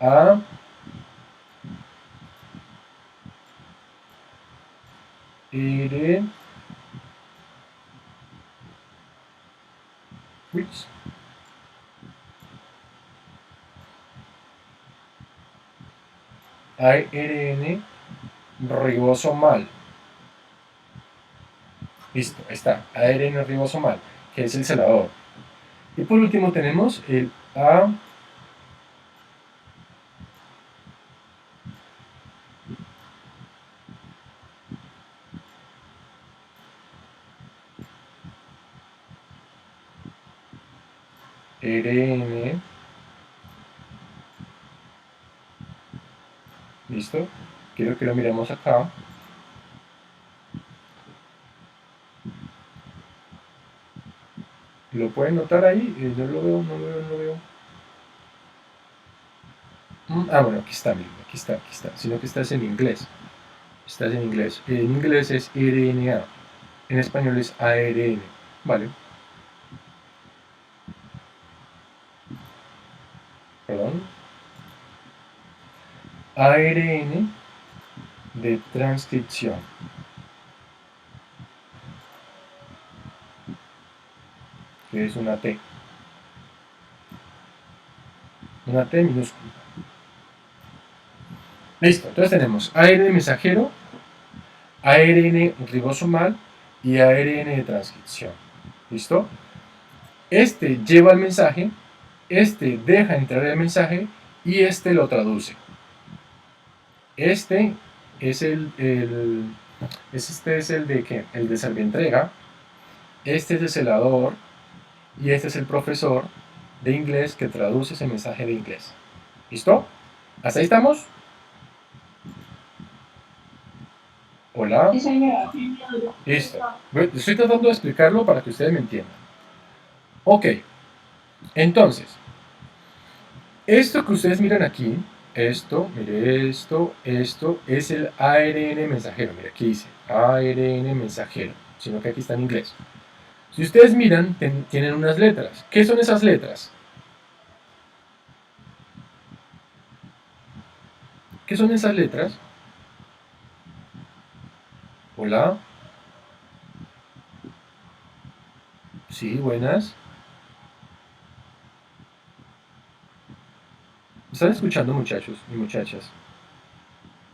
A, R, ARN ribosomal. Listo, ahí está, ARN ribosomal, que es el celador. Y por último tenemos el ARN listo, quiero que lo miremos acá. ¿Lo pueden notar ahí? No lo veo, no lo veo, no lo veo. Bueno, aquí está, miren, aquí está, sino que estás en inglés. Estás en inglés. En inglés es RNA, en español es ARN, ¿vale? Perdón. ARN de transcripción. Que es una T. Una T minúscula. Listo, entonces tenemos ARN mensajero, ARN ribosomal y ARN de transcripción. ¿Listo? Este lleva el mensaje, este deja entrar el mensaje y este lo traduce. Este es el de ¿qué? El de servientrega, este es el celador y este es el profesor de inglés que traduce ese mensaje de inglés. ¿Listo? ¿Hasta ahí estamos? Hola. Sí, señor. Listo. Estoy tratando de explicarlo para que ustedes me entiendan. Ok. Entonces, esto que ustedes miran aquí, mire esto, es el ARN mensajero. Mire, aquí dice ARN mensajero, sino que aquí está en inglés. Si ustedes miran, tienen unas letras. ¿Qué son esas letras? ¿Qué son esas letras? Hola. Sí, buenas. ¿Me están escuchando, muchachos y muchachas?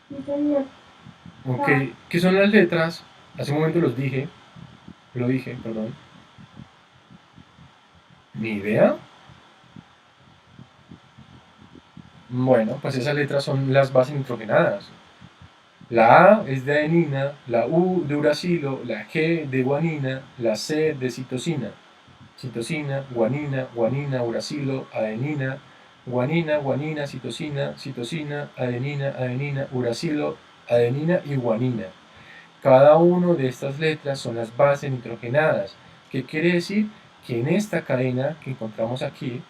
Sí, señor. Ok, ¿qué son las letras? Hace un momento lo dije, perdón. ¿Ni idea? Bueno, pues esas letras son las bases nitrogenadas. La A es de adenina, la U de uracilo, la G de guanina, la C de citosina. Citosina, guanina, guanina, uracilo, adenina, guanina, guanina, citosina, citosina, adenina, adenina, uracilo, adenina y guanina. Cada una de estas letras son las bases nitrogenadas, que quiere decir que en esta cadena que encontramos aquí,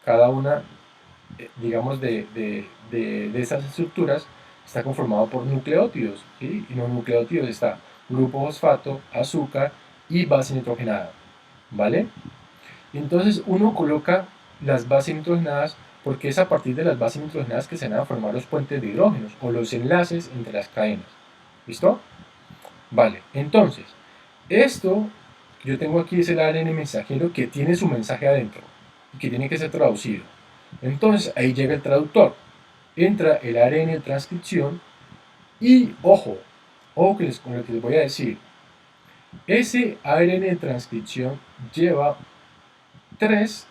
cada una, digamos, de estas estructuras está conformado por nucleótidos, ¿sí? Y los nucleótidos está grupo fosfato, azúcar y base nitrogenada, ¿vale? Y entonces uno coloca las bases nitrogenadas porque es a partir de las bases nitrogenadas que se van a formar los puentes de hidrógenos o los enlaces entre las cadenas. ¿Listo? Vale, entonces, esto yo tengo aquí es el ARN mensajero que tiene su mensaje adentro y que tiene que ser traducido. Entonces ahí llega el traductor, entra el ARN de transcripción y ojo con lo que les voy a decir. Ese ARN de transcripción lleva tres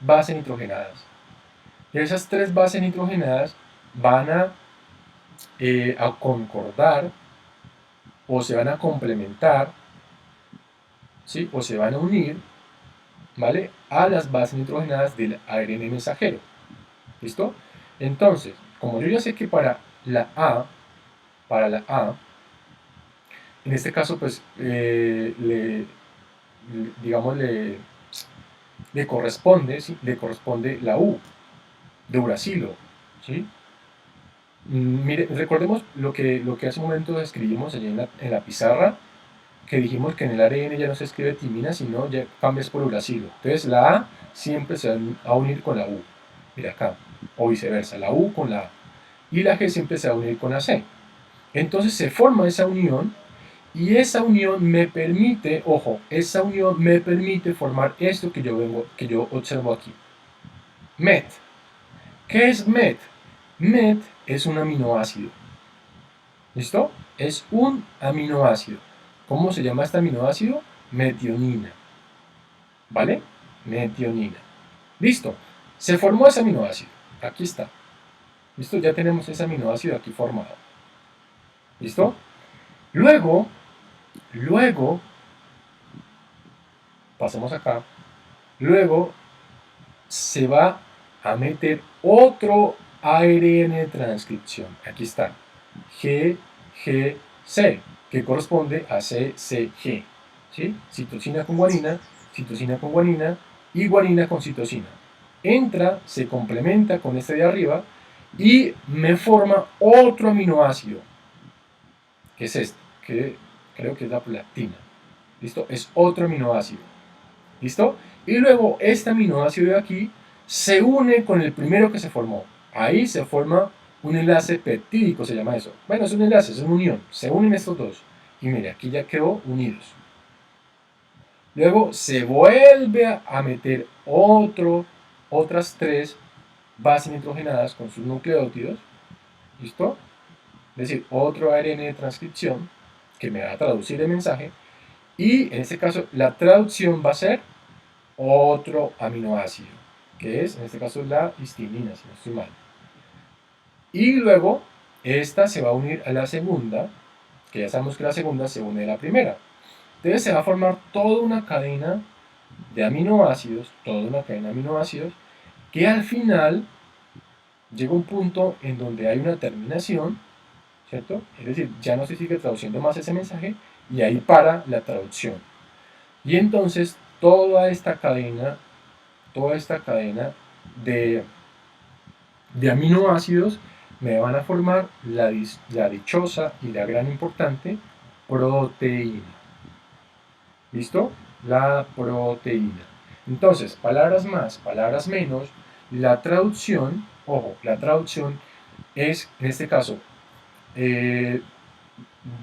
bases nitrogenadas. Y esas tres bases nitrogenadas van a concordar o se van a complementar, ¿sí? O se van a unir, ¿vale? A las bases nitrogenadas del ARN mensajero. ¿Listo? Entonces, como yo ya sé que para la A, en este caso, pues, digamos, le corresponde, ¿sí? Le corresponde la U de uracilo, ¿sí? Mire, recordemos lo que hace un momento escribimos allí en la pizarra, que dijimos que en el ARN ya no se escribe timina, sino ya cambias por uracilo. Entonces la A siempre se va a unir con la U. Mira acá, o viceversa, la U con la A. Y la G siempre se va a unir con la C. Entonces se forma esa unión y esa unión me permite, ojo, esa unión me permite formar esto que yo observo aquí. MET. ¿Qué es MET? MET es un aminoácido. ¿Listo? Es un aminoácido. ¿Cómo se llama este aminoácido? Metionina. ¿Vale? Metionina. Listo. Se formó ese aminoácido. Aquí está. ¿Listo? Ya tenemos ese aminoácido aquí formado. ¿Listo? Luego, pasemos acá. Luego se va a meter otro ARN de transcripción. Aquí está. GGC, que corresponde a CCG. ¿Sí? Citosina con guanina y guanina con citosina. Entra, se complementa con este de arriba y me forma otro aminoácido, que es este, que creo que es la platina. ¿Listo? Es otro aminoácido. ¿Listo? Y luego este aminoácido de aquí se une con el primero que se formó. Ahí se forma un enlace peptídico, se llama eso. Bueno, es un enlace, es una unión. Se unen estos dos. Y mire, aquí ya quedó unidos. Luego se vuelve a meter otras 3 bases nitrogenadas con sus nucleótidos. ¿Listo? Es decir, otro ARN de transcripción que me va a traducir el mensaje. Y en este caso, la traducción va a ser otro aminoácido, que es, en este caso, la histamina, si no estoy mal. Y luego, esta se va a unir a la segunda, que ya sabemos que la segunda se une a la primera. Entonces se va a formar toda una cadena de aminoácidos, que al final llega un punto en donde hay una terminación, ¿cierto? Es decir, ya no se sigue traduciendo más ese mensaje y ahí para la traducción. Y entonces toda esta cadena de aminoácidos me van a formar la dichosa y la gran importante proteína. ¿Listo? La proteína. Entonces, palabras más, palabras menos, la traducción, ojo, la traducción es, en este caso,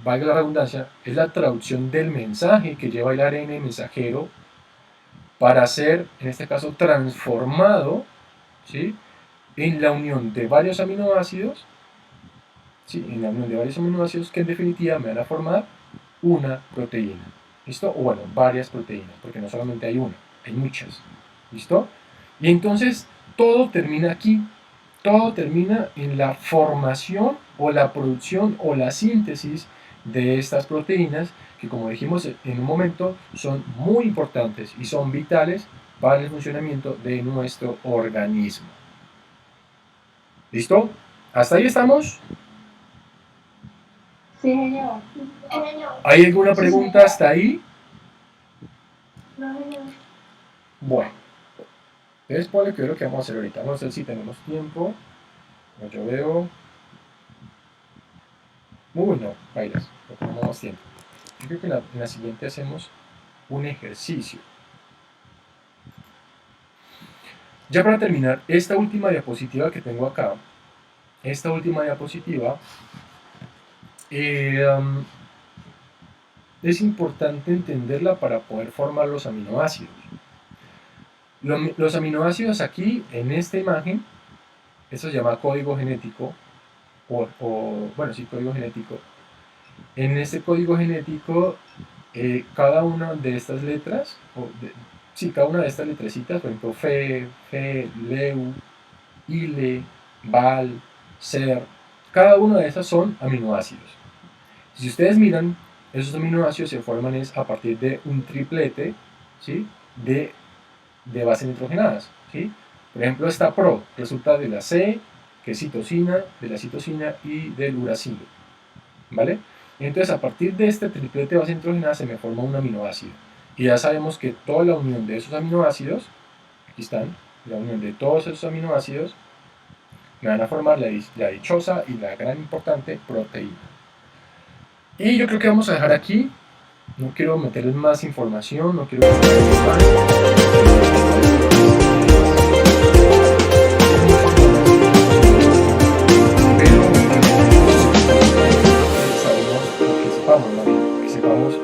valga la redundancia, es la traducción del mensaje que lleva el ARN mensajero para ser, en este caso, transformado, ¿sí?, en la unión de varios aminoácidos, ¿sí?, en la unión de varios aminoácidos que en definitiva me van a formar una proteína. ¿Listo? O bueno, varias proteínas, porque no solamente hay una, hay muchas. ¿Listo? Y entonces todo termina aquí. Todo termina en la formación o la producción o la síntesis de estas proteínas que, como dijimos en un momento, son muy importantes y son vitales para el funcionamiento de nuestro organismo. ¿Listo? ¿Hasta ahí estamos? Sí, señor. ¿Hay alguna pregunta hasta ahí? No, señor. Bueno, entonces ponle que es lo que vamos a hacer ahorita. No sé si tenemos tiempo. Yo veo. No, bailas, no tenemos más tiempo. Yo creo que en la siguiente hacemos un ejercicio. Ya para terminar, esta última diapositiva que tengo acá, esta última diapositiva, es importante entenderla para poder formar los aminoácidos. Los aminoácidos aquí, en esta imagen, eso se llama código genético, bueno, sí, código genético. En este código genético, cada una de estas letras, cada una de estas letrecitas, por ejemplo, Fe, Leu, Ile, Val, Ser, cada una de estas son aminoácidos. Si ustedes miran, esos aminoácidos se forman a partir de un triplete, ¿sí?, de bases nitrogenadas, ¿sí? Por ejemplo, esta PRO resulta de la C, que es citosina, de la citosina y del uracilo, ¿vale? Entonces, a partir de este triplete de base nitrogenada se me forma un aminoácido. Y ya sabemos que toda la unión de esos aminoácidos, aquí están, la unión de todos esos aminoácidos, me van a formar la dichosa y la gran importante proteína. Y yo creo que vamos a dejar aquí. No quiero meterles más información, no quiero meterles más. Pero que sepamos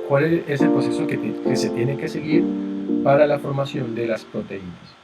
cuál es el proceso que se tiene que seguir para la formación de las proteínas.